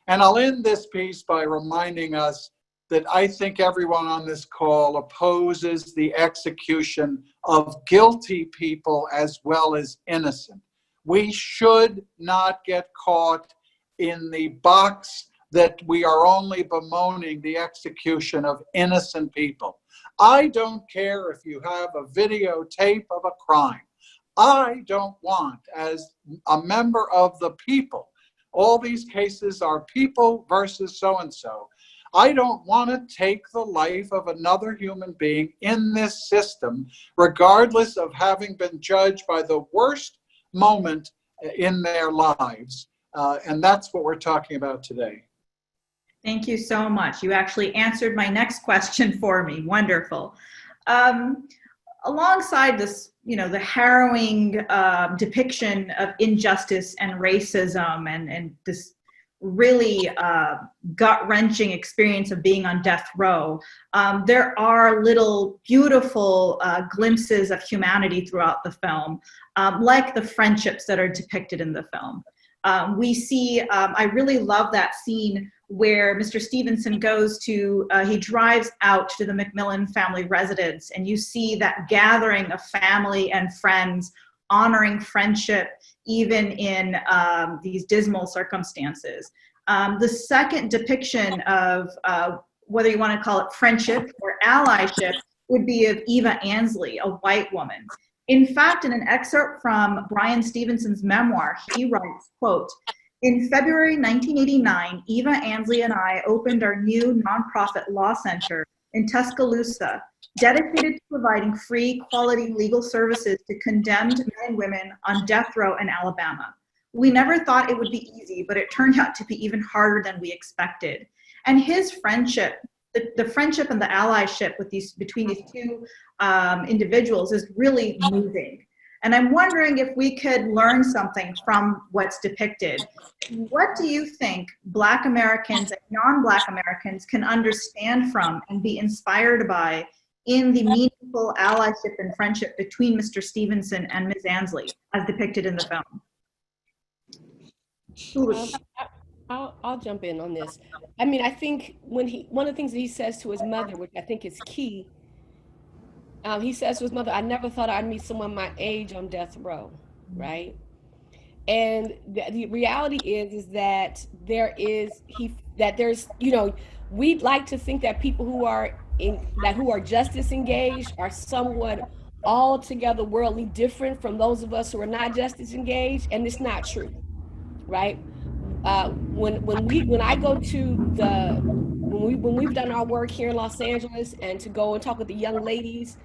And I'll end this piece by reminding us that I think everyone on this call opposes the execution of guilty people as well as innocent. We should not get caught in the box that we are only bemoaning the execution of innocent people. I don't care if you have a videotape of a crime. I don't want, as a member of the people, all these cases are people versus so-and-so. I don't want to take the life of another human being in this system, regardless of having been judged by the worst moment in their lives. And that's what we're talking about today. Thank you so much. You actually answered my next question for me. Wonderful. Alongside this, the harrowing depiction of injustice and racism and this really gut-wrenching experience of being on death row, there are little beautiful glimpses of humanity throughout the film, like the friendships that are depicted in the film. We see, I really love that scene where Mr. Stevenson goes to, he drives out to the McMillan family residence, and you see that gathering of family and friends honoring friendship even in these dismal circumstances. The second depiction of whether you want to call it friendship or allyship would be of Eva Ansley, a white woman. In fact, in an excerpt from Bryan Stevenson's memoir, he writes, quote, "In February 1989, Eva Ansley and I opened our new nonprofit law center in Tuscaloosa, dedicated to providing free, quality legal services to condemned men and women on death row in Alabama. We never thought it would be easy, but it turned out to be even harder than we expected." And his friendship, the friendship and the allyship between these two individuals is really moving. And I'm wondering if we could learn something from what's depicted. What do you think Black Americans and non-Black Americans can understand from and be inspired by in the meaningful allyship and friendship between Mr. Stevenson and Ms. Ansley, as depicted in the film? I'll jump in on this. I mean, I think one of the things that he says to his mother, which I think is key, he says to his mother, "I never thought I'd meet someone my age on death row," right? And the reality is that there's, you know, we'd like to think that people who are justice engaged are somewhat altogether worldly different from those of us who are not justice engaged, and it's not true, right? When I go to when we've done our work here in Los Angeles, and to go and talk with the young ladies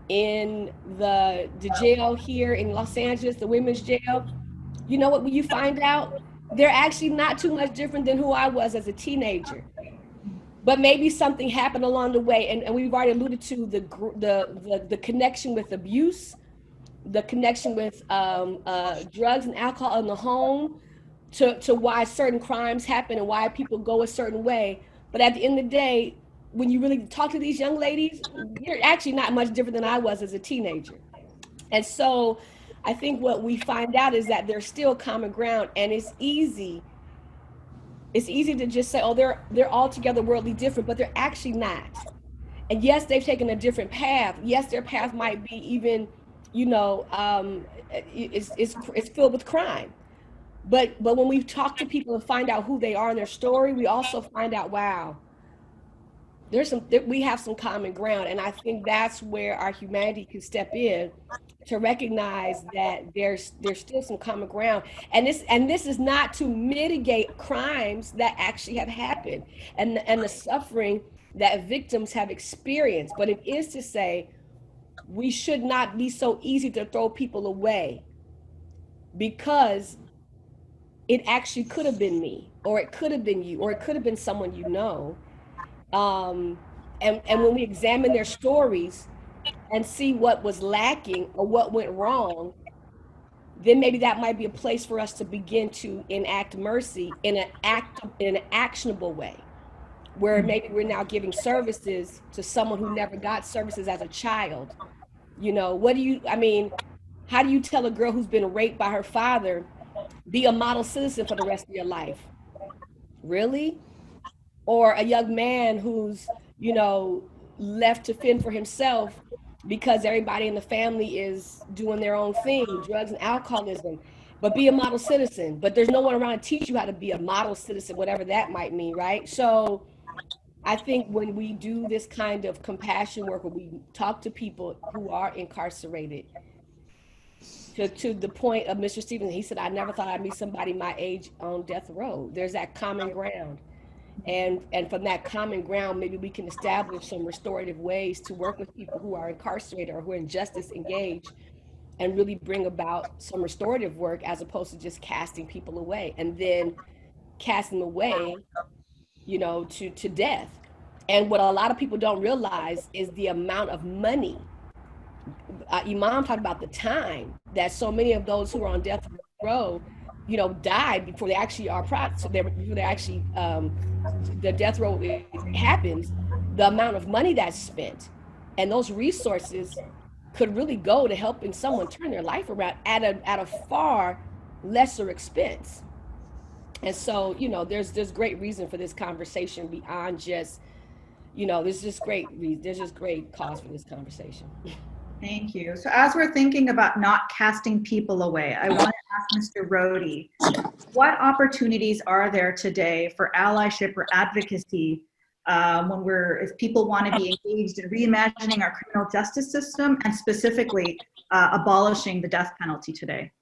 in the jail here in Los Angeles, the women's jail, you know what you find out? They're actually not too much different than who I was as a teenager. But maybe something happened along the way, and we've already alluded to the connection with abuse, the connection with drugs and alcohol in the home, to why certain crimes happen and why people go a certain way. But at the end of the day, when you really talk to these young ladies, you're actually not much different than I was as a teenager. And so I think what we find out is that there's still common ground, and it's easy to just say, oh, they're altogether worldly different, but they're actually not. And yes, they've taken a different path. Yes, their path might be even, you know, it's filled with crime. But when we talk to people and find out who they are and their story, we also find out, wow, we have some common ground. And I think that's where our humanity can step in to recognize that there's still some common ground. And this is not to mitigate crimes that actually have happened and the suffering that victims have experienced, but it is to say we should not be so easy to throw people away, because it actually could have been me, or it could have been you, or it could have been someone you know. And when we examine their stories and see what was lacking or what went wrong, then maybe that might be a place for us to begin to enact mercy in an actionable way, where maybe we're now giving services to someone who never got services as a child. You know, how do you tell a girl who's been raped by her father, be a model citizen for the rest of your life? Really? Or a young man who's, you know, left to fend for himself because everybody in the family is doing their own thing, drugs and alcoholism, but be a model citizen. But there's no one around to teach you how to be a model citizen, whatever that might mean, right? So I think when we do this kind of compassion work, where we talk to people who are incarcerated, to the point of Mr. Stevenson, he said, I never thought I'd meet somebody my age on death row. There's that common ground. And from that common ground, maybe we can establish some restorative ways to work with people who are incarcerated or who are injustice engaged, and really bring about some restorative work, as opposed to just casting people away and then casting away, you know, to death. And what a lot of people don't realize is the amount of money. Imam talked about the time that so many of those who are on death row, you know, died before they actually are so they actually the death row happens. The amount of money that's spent, and those resources could really go to helping someone turn their life around at a far lesser expense. And so, you know, there's great reason for this conversation beyond just, you know, there's just great cause for this conversation. Thank you. So as we're thinking about not casting people away, I want to ask Mr. Rody, what opportunities are there today for allyship or advocacy if people want to be engaged in reimagining our criminal justice system, and specifically abolishing the death penalty today?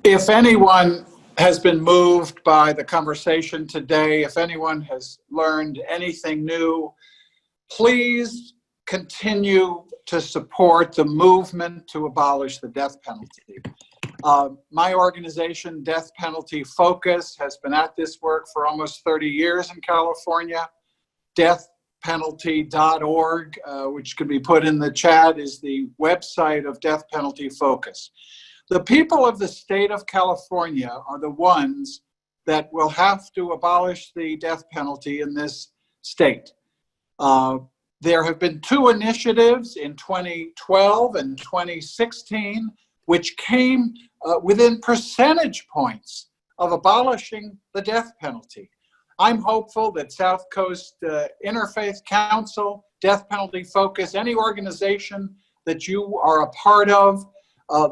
If anyone has been moved by the conversation today, if anyone has learned anything new, please continue to support the movement to abolish the death penalty. My organization, Death Penalty Focus, has been at this work for almost 30 years in California. Deathpenalty.org, which can be put in the chat, is the website of Death Penalty Focus. The people of the state of California are the ones that will have to abolish the death penalty in this state. There have been two initiatives in 2012 and 2016 which came within percentage points of abolishing the death penalty. I'm hopeful that South Coast Interfaith Council, Death Penalty Focus, any organization that you are a part of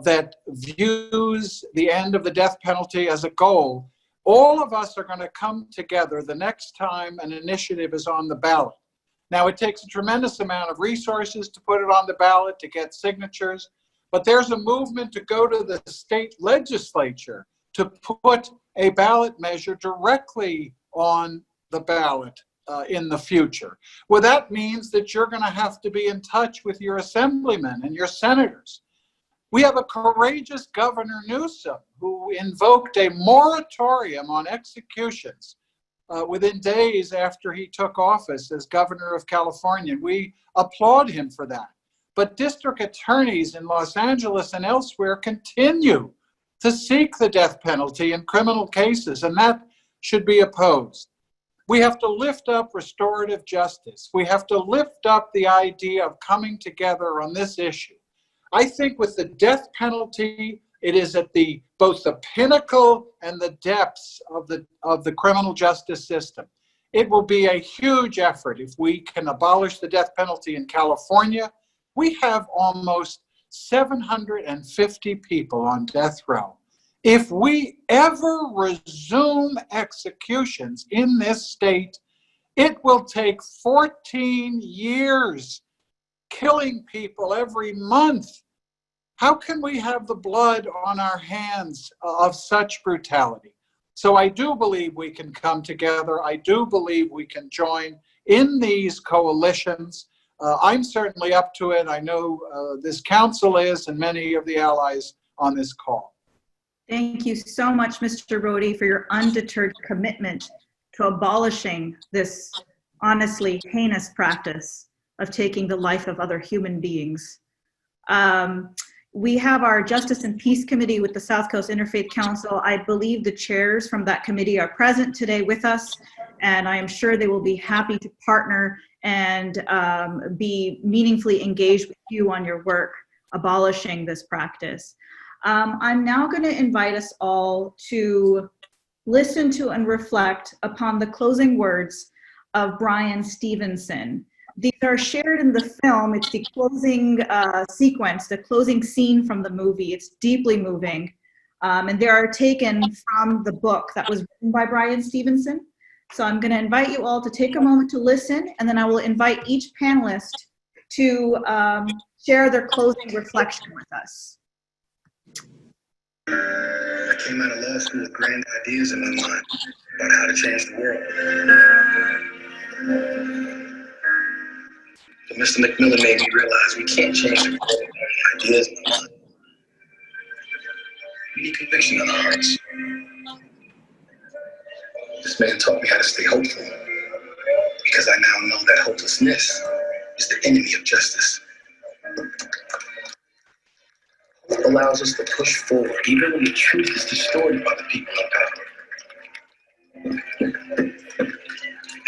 that views the end of the death penalty as a goal, all of us are going to come together the next time an initiative is on the ballot. Now, it takes a tremendous amount of resources to put it on the ballot, to get signatures, but there's a movement to go to the state legislature to put a ballot measure directly on the ballot in the future. Well, that means that you're going to have to be in touch with your assemblymen and your senators. We have a courageous Governor Newsom who invoked a moratorium on executions within days after he took office as governor of California. We applaud him for that. But district attorneys in Los Angeles and elsewhere continue to seek the death penalty in criminal cases, and that should be opposed. We have to lift up restorative justice. We have to lift up the idea of coming together on this issue. I think with the death penalty, it is at both the pinnacle and the depths of the criminal justice system. It will be a huge effort if we can abolish the death penalty in California. We have almost 750 people on death row. If we ever resume executions in this state, it will take 14 years, killing people every month. How can we have the blood on our hands of such brutality? So I do believe we can come together. I do believe we can join in these coalitions. I'm certainly up to it. I know this council is, and many of the allies on this call. Thank you so much, Mr. Rody, for your undeterred commitment to abolishing this honestly heinous practice of taking the life of other human beings. We have our Justice and Peace Committee with the South Coast Interfaith Council. I believe the chairs from that committee are present today with us, and I am sure they will be happy to partner and be meaningfully engaged with you on your work abolishing this practice. I'm now going to invite us all to listen to and reflect upon the closing words of Bryan Stevenson. These are shared in the film. It's the closing sequence, the closing scene from the movie. It's deeply moving. And they are taken from the book that was written by Bryan Stevenson. So I'm going to invite you all to take a moment to listen, and then I will invite each panelist to share their closing reflection with us. I came out of law school with grand ideas in my mind about how to change the world. But Mr. McMillan made me realize we can't change the world with ideas in our mind. We need conviction in our hearts. This man taught me how to stay hopeful, because I now know that hopelessness is the enemy of justice. It allows us to push forward, even when the truth is distorted by the people in power.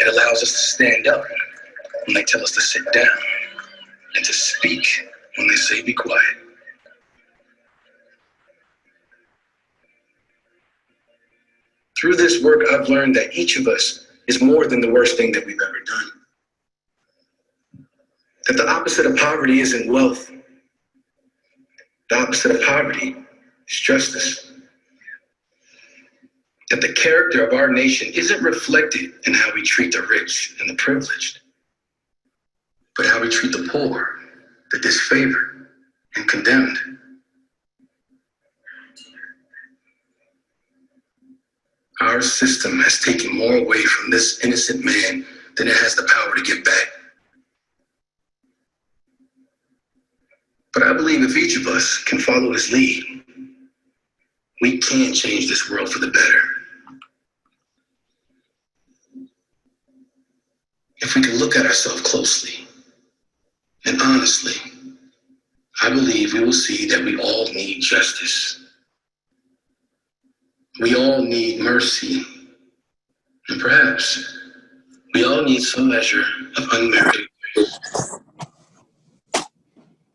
It allows us to stand up when they tell us to sit down, and to speak when they say be quiet. Through this work, I've learned that each of us is more than the worst thing that we've ever done. That the opposite of poverty isn't wealth. The opposite of poverty is justice. That the character of our nation isn't reflected in how we treat the rich and the privileged, but how we treat the poor, the disfavored, and condemned. Our system has taken more away from this innocent man than it has the power to give back. But I believe if each of us can follow his lead, we can change this world for the better. If we can look at ourselves closely and honestly, I believe we will see that we all need justice. We all need mercy, and perhaps we all need some measure of unmerited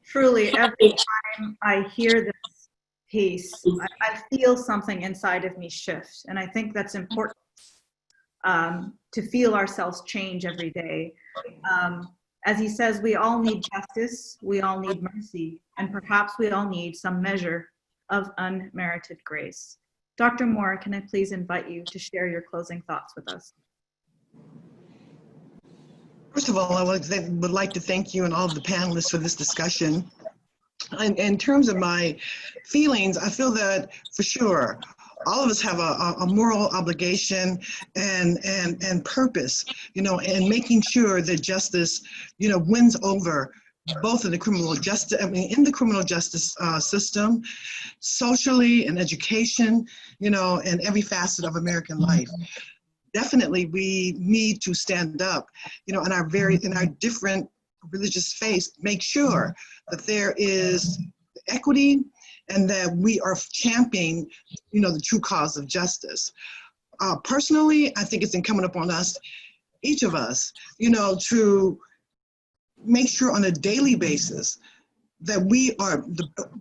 Truly, every time I hear this piece, I feel something inside of me shift. And I think that's important, to feel ourselves change every day. As he says, we all need justice, we all need mercy, and perhaps we all need some measure of unmerited grace. Dr. Moore, can I please invite you to share your closing thoughts with us? First of all, I would like to thank you and all of the panelists for this discussion. In terms of my feelings, I feel that for sure, all of us have a moral obligation and purpose, in making sure that justice, wins over both in the criminal justice, in the criminal justice system, socially and education, in every facet of American life. Definitely, we need to stand up, in our different religious faiths, make sure that there is equity and that we are championing, the true cause of justice. Personally, I think it's incumbent upon us, each of us, to make sure on a daily basis that we are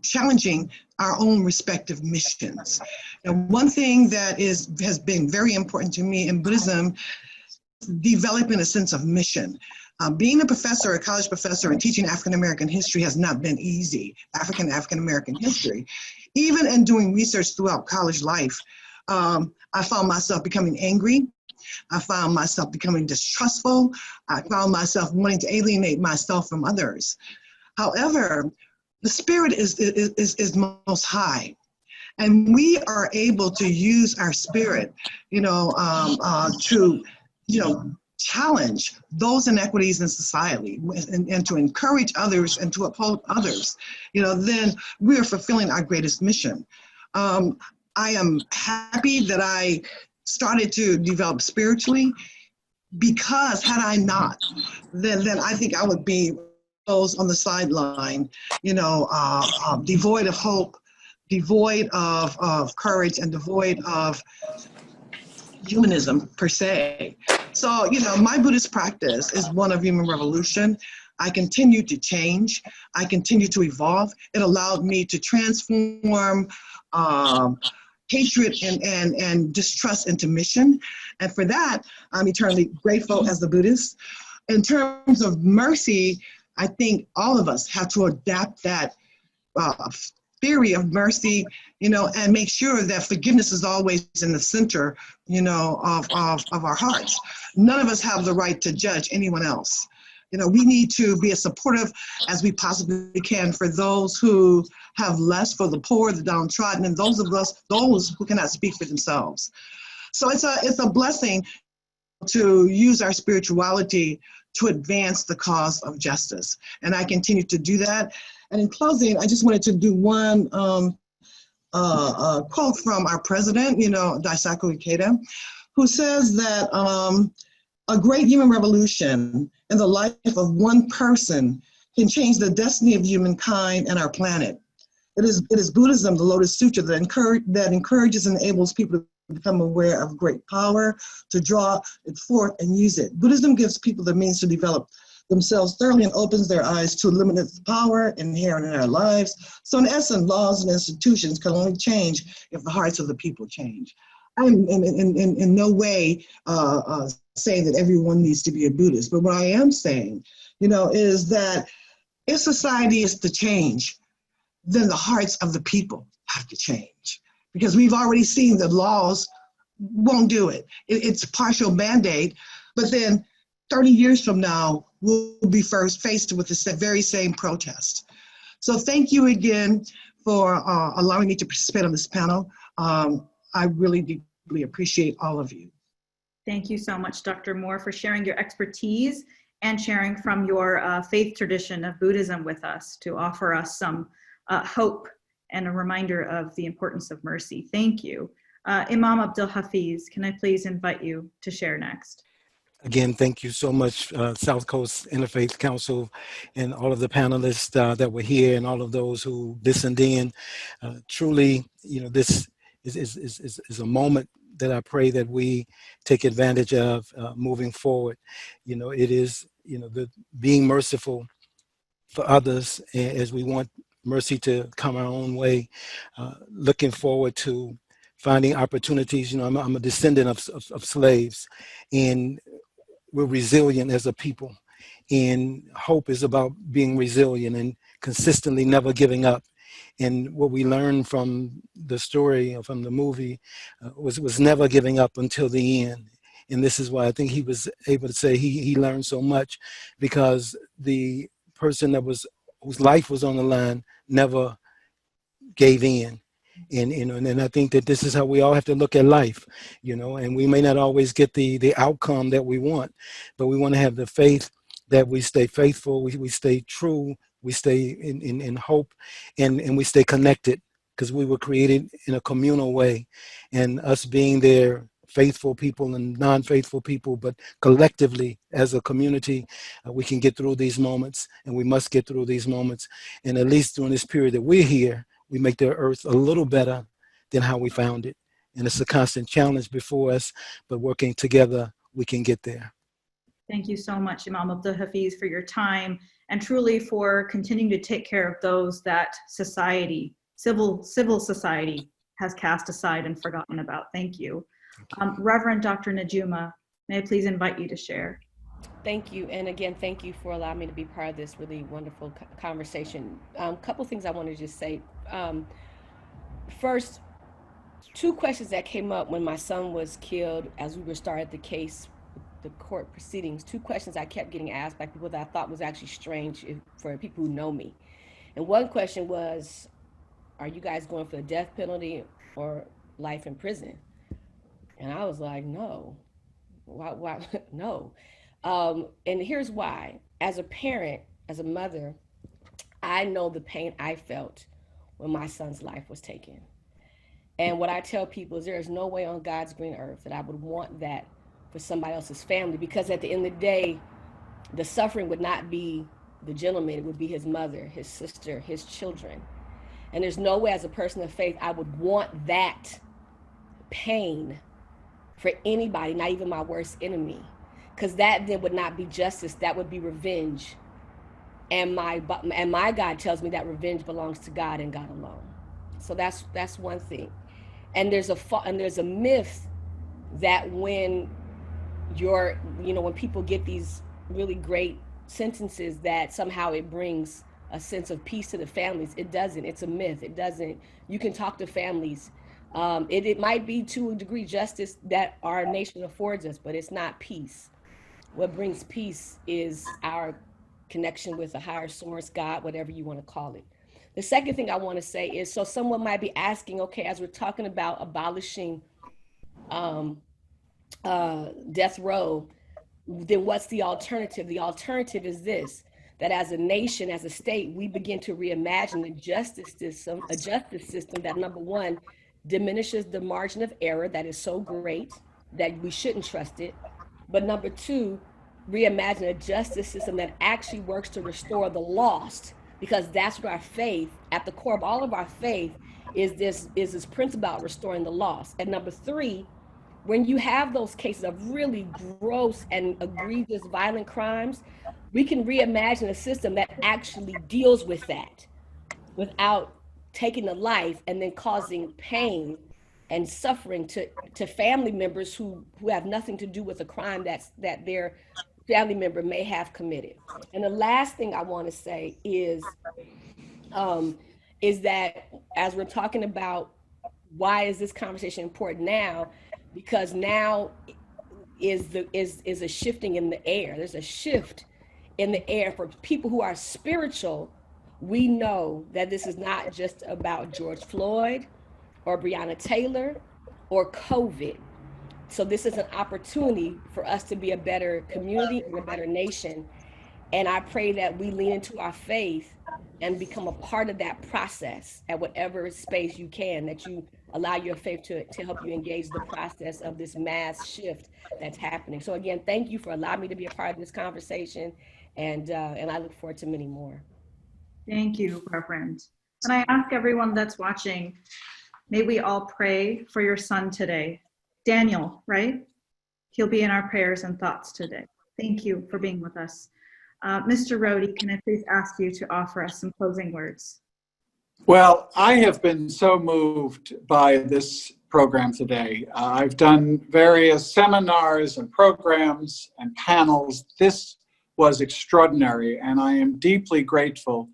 challenging our own respective missions. And one thing that has been very important to me in Buddhism, developing a sense of mission. Being a professor, a college professor, and teaching African-American history has not been easy, African-American history. Even in doing research throughout college life, I found myself becoming angry. I found myself becoming distrustful. I found myself wanting to alienate myself from others. However, the spirit is most high. And we are able to use our spirit, to, challenge those inequities in society and to encourage others and to uphold others, then we are fulfilling our greatest mission. I am happy that I started to develop spiritually, because had I not, then I think I would be those on the sideline, devoid of hope, devoid of courage, and devoid of humanism per se. So, my Buddhist practice is one of human revolution. I continue to change. I continue to evolve. It allowed me to transform hatred and distrust into mission. And for that, I'm eternally grateful as a Buddhist. In terms of mercy, I think all of us have to adapt that theory of mercy, and make sure that forgiveness is always in the center, of our hearts. None of us have the right to judge anyone else. We need to be as supportive as we possibly can for those who have less, for the poor, the downtrodden, and those who cannot speak for themselves. So it's a blessing to use our spirituality to advance the cause of justice. And I continue to do that. And in closing, I just wanted to do one quote from our president, Daisaku Ikeda, who says that a great human revolution in the life of one person can change the destiny of humankind and our planet. It is Buddhism, the Lotus Sutra, that encourages and enables people to become aware of great power, to draw it forth and use it. Buddhism gives people the means to develop themselves thoroughly and opens their eyes to limitless power inherent in our lives. So in essence, laws and institutions can only change if the hearts of the people change. I'm in no way saying that everyone needs to be a Buddhist, but what I am saying, is that if society is to change, then the hearts of the people have to change. Because we've already seen that laws won't do it. It's partial Band-Aid, but then 30 years from now, we'll be faced with the very same protest. So thank you again for allowing me to participate on this panel. I really deeply appreciate all of you. Thank you so much, Dr. Moore, for sharing your expertise and sharing from your faith tradition of Buddhism with us to offer us some hope and a reminder of the importance of mercy. Thank you. Imam Abdul Hafiz, can I please invite you to share next? Again, thank you so much, South Coast Interfaith Council and all of the panelists that were here and all of those who listened in. Truly, this is a moment that I pray that we take advantage of moving forward. It is, the being merciful for others as we want mercy to come our own way. Looking forward to finding opportunities. I'm a descendant of slaves, and we're resilient as a people. And hope is about being resilient and consistently never giving up. And what we learned from the story, from the movie, was never giving up until the end. And this is why I think he was able to say he learned so much, because the person whose life was on the line never gave in. And I think that this is how we all have to look at life, and we may not always get the outcome that we want, but we want to have the faith that we stay faithful, we stay true, we stay in hope, and we stay connected, because we were created in a communal way. And us being there, faithful people and non-faithful people, but collectively as a community, we can get through these moments, and we must get through these moments. And at least during this period that we're here, we make the earth a little better than how we found it. And it's a constant challenge before us, but working together, we can get there. Thank you so much, Imam Abdul Hafiz, for your time, and truly for continuing to take care of those that society, civil society, has cast aside and forgotten about. Thank you. Reverend Dr. Najuma, may I please invite you to share? Thank you. And again, thank you for allowing me to be part of this really wonderful conversation. Couple things I want to just say. First, two questions that came up when my son was killed as we were starting the case, the court proceedings. Two questions I kept getting asked by people that I thought was actually strange for people who know me. And one question was, are you guys going for the death penalty or life in prison? And I was like, no. Why? No. And here's why. As a parent, as a mother, I know the pain I felt when my son's life was taken. And what I tell people is there is no way on God's green earth that I would want that for somebody else's family, because at the end of the day, the suffering would not be the gentleman, it would be his mother, his sister, his children. And there's no way as a person of faith I would want that pain for anybody, not even my worst enemy, because that then would not be justice, that would be revenge. And my God tells me that revenge belongs to God and God alone. So that's one thing. And there's a myth that when when people get these really great sentences, that somehow it brings a sense of peace to the families. It doesn't. It's a myth. It doesn't. You can talk to families. It might be to a degree justice that our nation affords us, but it's not peace. What brings peace is our connection with a higher source, God, whatever you want to call it. The second thing I want to say is, so someone might be asking, okay, as we're talking about abolishing death row, then what's the alternative? The alternative is this, that as a nation, as a state, we begin to reimagine a justice system that, number one, diminishes the margin of error that is so great that we shouldn't trust it. But number two, reimagine a justice system that actually works to restore the lost, because that's what our faith, at the core of all of our faith, is this principle about restoring the lost. And number three, when you have those cases of really gross and egregious violent crimes, we can reimagine a system that actually deals with that without taking the life and then causing pain and suffering to family members who have nothing to do with a crime that their family member may have committed. And the last thing I want to say is that as we're talking about why is this conversation important now, because now is a shifting in the air. There's a shift in the air for people who are spiritual. We know that this is not just about George Floyd or Breonna Taylor or COVID. So this is an opportunity for us to be a better community and a better nation. And I pray that we lean into our faith and become a part of that process at whatever space you can, that you allow your faith to help you engage the process of this mass shift that's happening. So again, thank you for allowing me to be a part of this conversation, and I look forward to many more. Thank you, Reverend. And I ask everyone that's watching, may we all pray for your son today, Daniel, right? He'll be in our prayers and thoughts today. Thank you for being with us. Mr. Rody, can I please ask you to offer us some closing words? Well, I have been so moved by this program today. I've done various seminars and programs and panels. This was extraordinary, and I am deeply grateful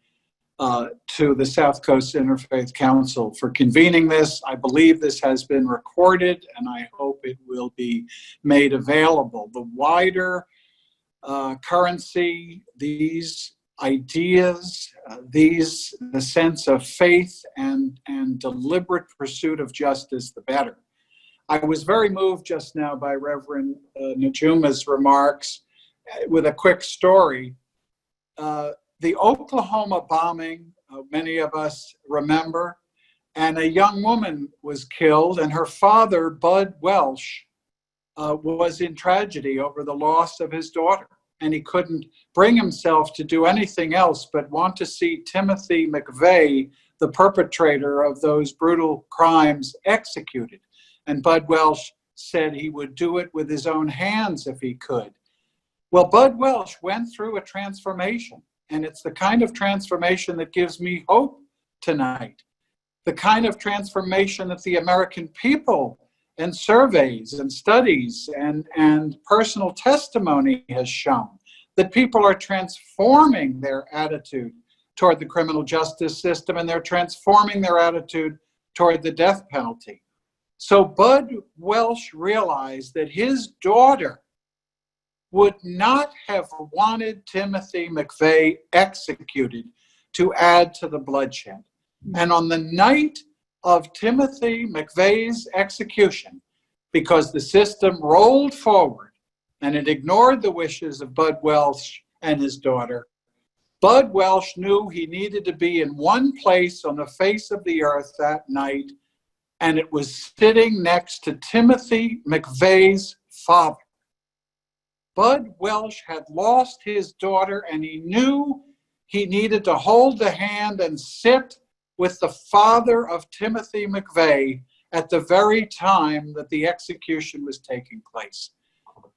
to the South Coast Interfaith Council for convening this. I believe this has been recorded, and I hope it will be made available. The wider currency, these ideas, the sense of faith and deliberate pursuit of justice, the better. I was very moved just now by Reverend Najuma's remarks with a quick story. The Oklahoma bombing, many of us remember, and a young woman was killed, and her father, Bud Welsh, was in tragedy over the loss of his daughter. And he couldn't bring himself to do anything else but want to see Timothy McVeigh, the perpetrator of those brutal crimes, executed. And Bud Welsh said he would do it with his own hands if he could. Well, Bud Welsh went through a transformation, and it's the kind of transformation that gives me hope tonight. The kind of transformation that the American people and surveys and studies and personal testimony has shown, that people are transforming their attitude toward the criminal justice system, and they're transforming their attitude toward the death penalty. So Bud Welsh realized that his daughter would not have wanted Timothy McVeigh executed to add to the bloodshed. And on the night of Timothy McVeigh's execution, because the system rolled forward and it ignored the wishes of Bud Welsh and his daughter, Bud Welsh knew he needed to be in one place on the face of the earth that night, and it was sitting next to Timothy McVeigh's father. Bud Welsh had lost his daughter, and he knew he needed to hold the hand and sit with the father of Timothy McVeigh at the very time that the execution was taking place.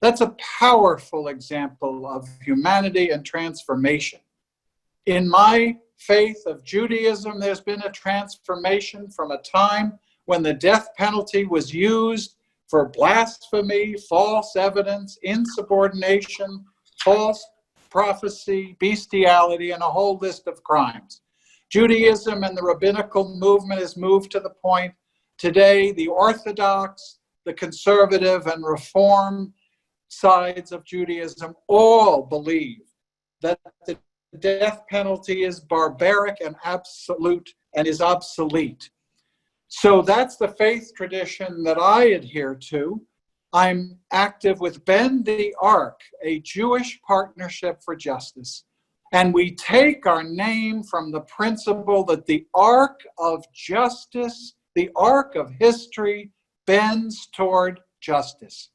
That's a powerful example of humanity and transformation. In my faith of Judaism, there's been a transformation from a time when the death penalty was used for blasphemy, false evidence, insubordination, false prophecy, bestiality, and a whole list of crimes. Judaism and the rabbinical movement has moved to the point today the Orthodox, the conservative, and Reform sides of Judaism all believe that the death penalty is barbaric and absolute and is obsolete. So that's the faith tradition that I adhere to. I'm active with Bend the Ark, a Jewish partnership for justice. And we take our name from the principle that the arc of justice, the arc of history, bends toward justice.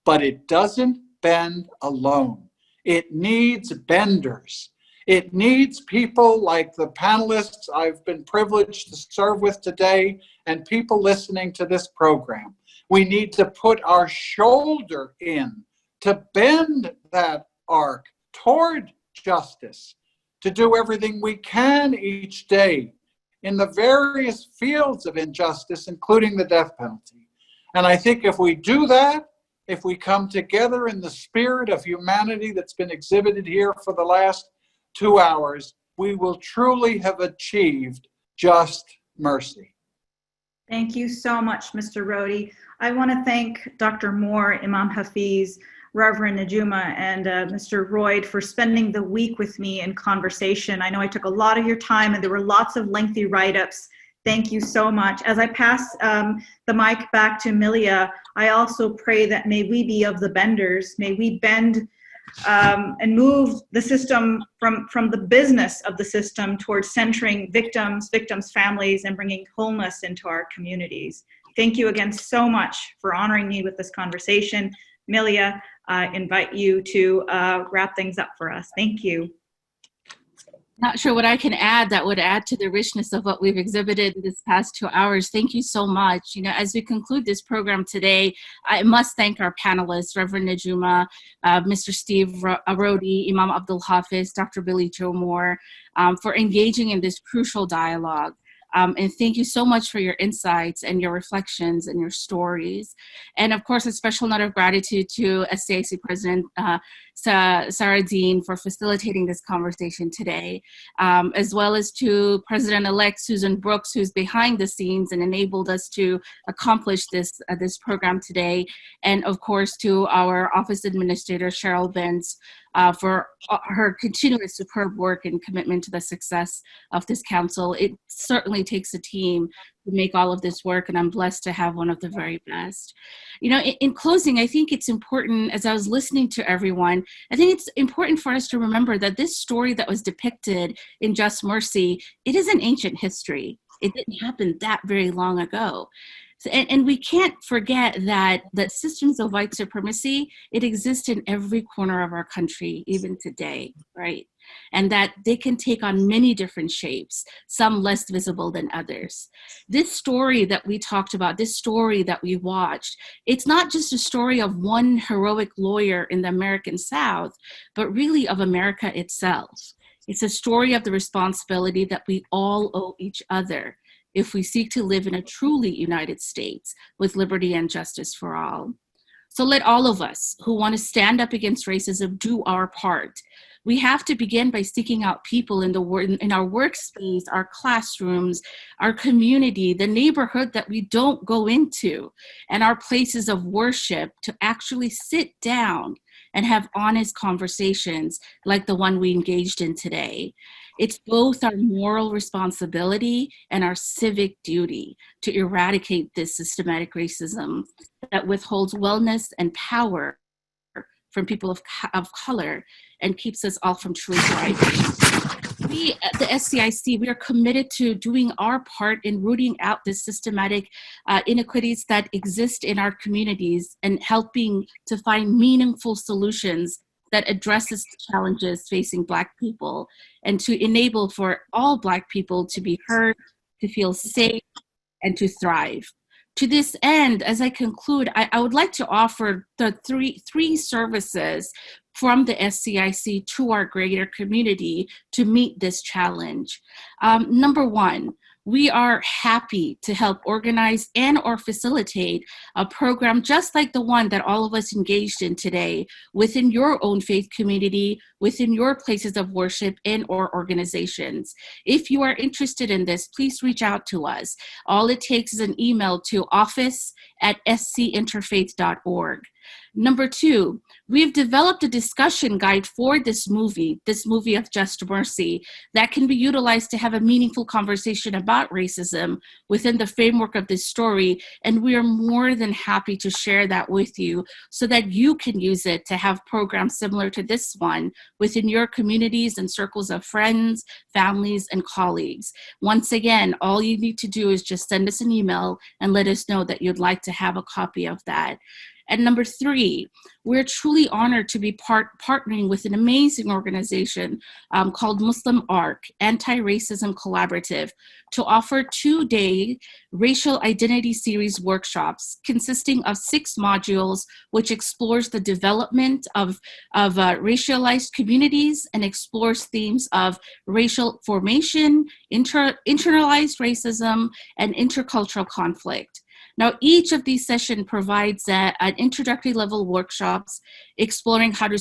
But it doesn't bend alone. It needs benders. It needs people like the panelists I've been privileged to serve with today and people listening to this program. We need to put our shoulder in to bend that arc toward justice, to do everything we can each day in the various fields of injustice, including the death penalty. And I think if we do that, if we come together in the spirit of humanity that's been exhibited here for the last 2 hours, we will truly have achieved just mercy. Thank you so much, Mr. Rody. I want to thank Dr. Moore, Imam Hafiz, Reverend Najuma, and Mr. Rohde for spending the week with me in conversation. I know I took a lot of your time and there were lots of lengthy write-ups. Thank you so much. As I pass the mic back to Milia, I also pray that may we be of the benders, may we bend and move the system from the business of the system towards centering victims, families, and bringing wholeness into our communities. Thank you again so much for honoring me with this conversation. Milia, I invite you to wrap things up for us. Thank you. Not sure what I can add that would add to the richness of what we've exhibited in this past 2 hours. Thank you so much. You know, as we conclude this program today, I must thank our panelists, Reverend Najuma, Mr. Steve Rody, Imam Abdul Hafiz, Dr. Billie J Moore, for engaging in this crucial dialogue. And thank you so much for your insights and your reflections and your stories. And of course, a special note of gratitude to SCIC President Sara Deen for facilitating this conversation today, as well as to President-elect Susan Brooks, who's behind the scenes and enabled us to accomplish this program today. And of course, to our Office Administrator, Cheryl Benz, for her continuous superb work and commitment to the success of this council. It certainly takes a team to make all of this work, and I'm blessed to have one of the very best. You know, in closing, I think it's important, as I was listening to everyone, I think it's important for us to remember that this story that was depicted in Just Mercy, it is an ancient history. It didn't happen that very long ago. And we can't forget that systems of white supremacy, it exists in every corner of our country, even today, right? And that they can take on many different shapes, some less visible than others. This story that we talked about, this story that we watched, it's not just a story of one heroic lawyer in the American South, but really of America itself. It's a story of the responsibility that we all owe each other if we seek to live in a truly united States with liberty and justice for all. So let all of us who want to stand up against racism do our part. We have to begin by seeking out people in our workspace, our classrooms, our community, the neighborhood that we don't go into, and our places of worship to actually sit down and have honest conversations like the one we engaged in today. It's both our moral responsibility and our civic duty to eradicate this systematic racism that withholds wellness and power from people of color and keeps us all from truly thriving. We at the SCIC, we are committed to doing our part in rooting out the systematic inequities that exist in our communities and helping to find meaningful solutions that addresses the challenges facing Black people and to enable for all Black people to be heard, to feel safe, and to thrive. To this end, as I conclude, I would like to offer the three services from the SCIC to our greater community to meet this challenge. Number one, we are happy to help organize and or facilitate a program just like the one that all of us engaged in today within your own faith community, within your places of worship and or organizations. If you are interested in this, please reach out to us. All it takes is an email to office@scinterfaith.org. Number two, we've developed a discussion guide for this movie of Just Mercy, that can be utilized to have a meaningful conversation about racism within the framework of this story. And we are more than happy to share that with you so that you can use it to have programs similar to this one within your communities and circles of friends, families, and colleagues. Once again, all you need to do is just send us an email and let us know that you'd like to have a copy of that. And number three, we're truly honored to be partnering with an amazing organization called Muslim ARC, Anti-Racism Collaborative, to offer 2-day racial identity series workshops consisting of 6 modules, which explores the development of racialized communities and explores themes of racial formation, internalized racism, and intercultural conflict. Now, each of these sessions provides an introductory level workshops exploring how to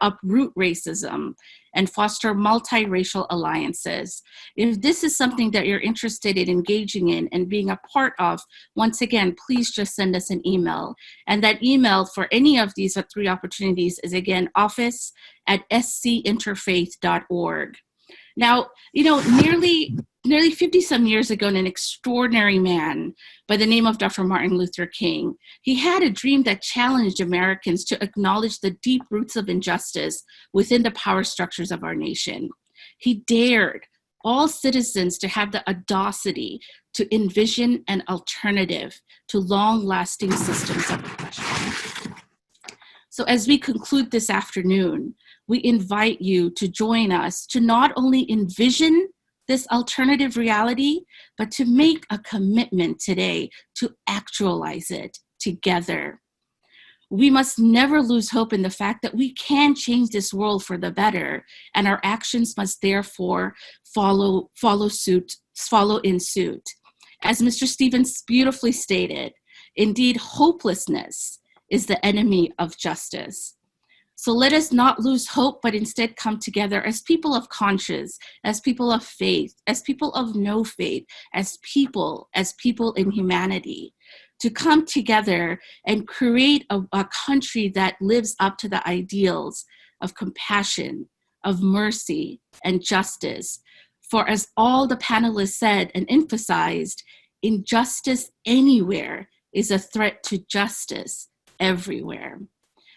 uproot racism and foster multiracial alliances. If this is something that you're interested in engaging in and being a part of, once again, please just send us an email. And that email for any of these 3 opportunities is again, office@scinterfaith.org. Now, you know, nearly 50 some years ago, an extraordinary man by the name of Dr. Martin Luther King, he had a dream that challenged Americans to acknowledge the deep roots of injustice within the power structures of our nation. He dared all citizens to have the audacity to envision an alternative to long-lasting systems of oppression. So as we conclude this afternoon, we invite you to join us to not only envision this alternative reality, but to make a commitment today to actualize it together. We must never lose hope in the fact that we can change this world for the better, and our actions must therefore follow in suit. As Mr. Stevens beautifully stated, indeed, hopelessness is the enemy of justice. So let us not lose hope, but instead come together as people of conscience, as people of faith, as people of no faith, as people in humanity, to come together and create a country that lives up to the ideals of compassion, of mercy, and justice. For as all the panelists said and emphasized, injustice anywhere is a threat to justice everywhere.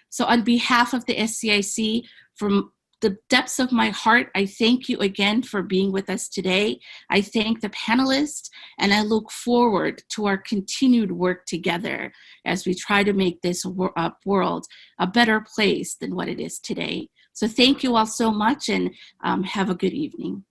So on behalf of the SCIC, from the depths of my heart, I thank you again for being with us today. I thank the panelists, and I look forward to our continued work together as we try to make this world a better place than what it is today. So thank you all so much, and have a good evening.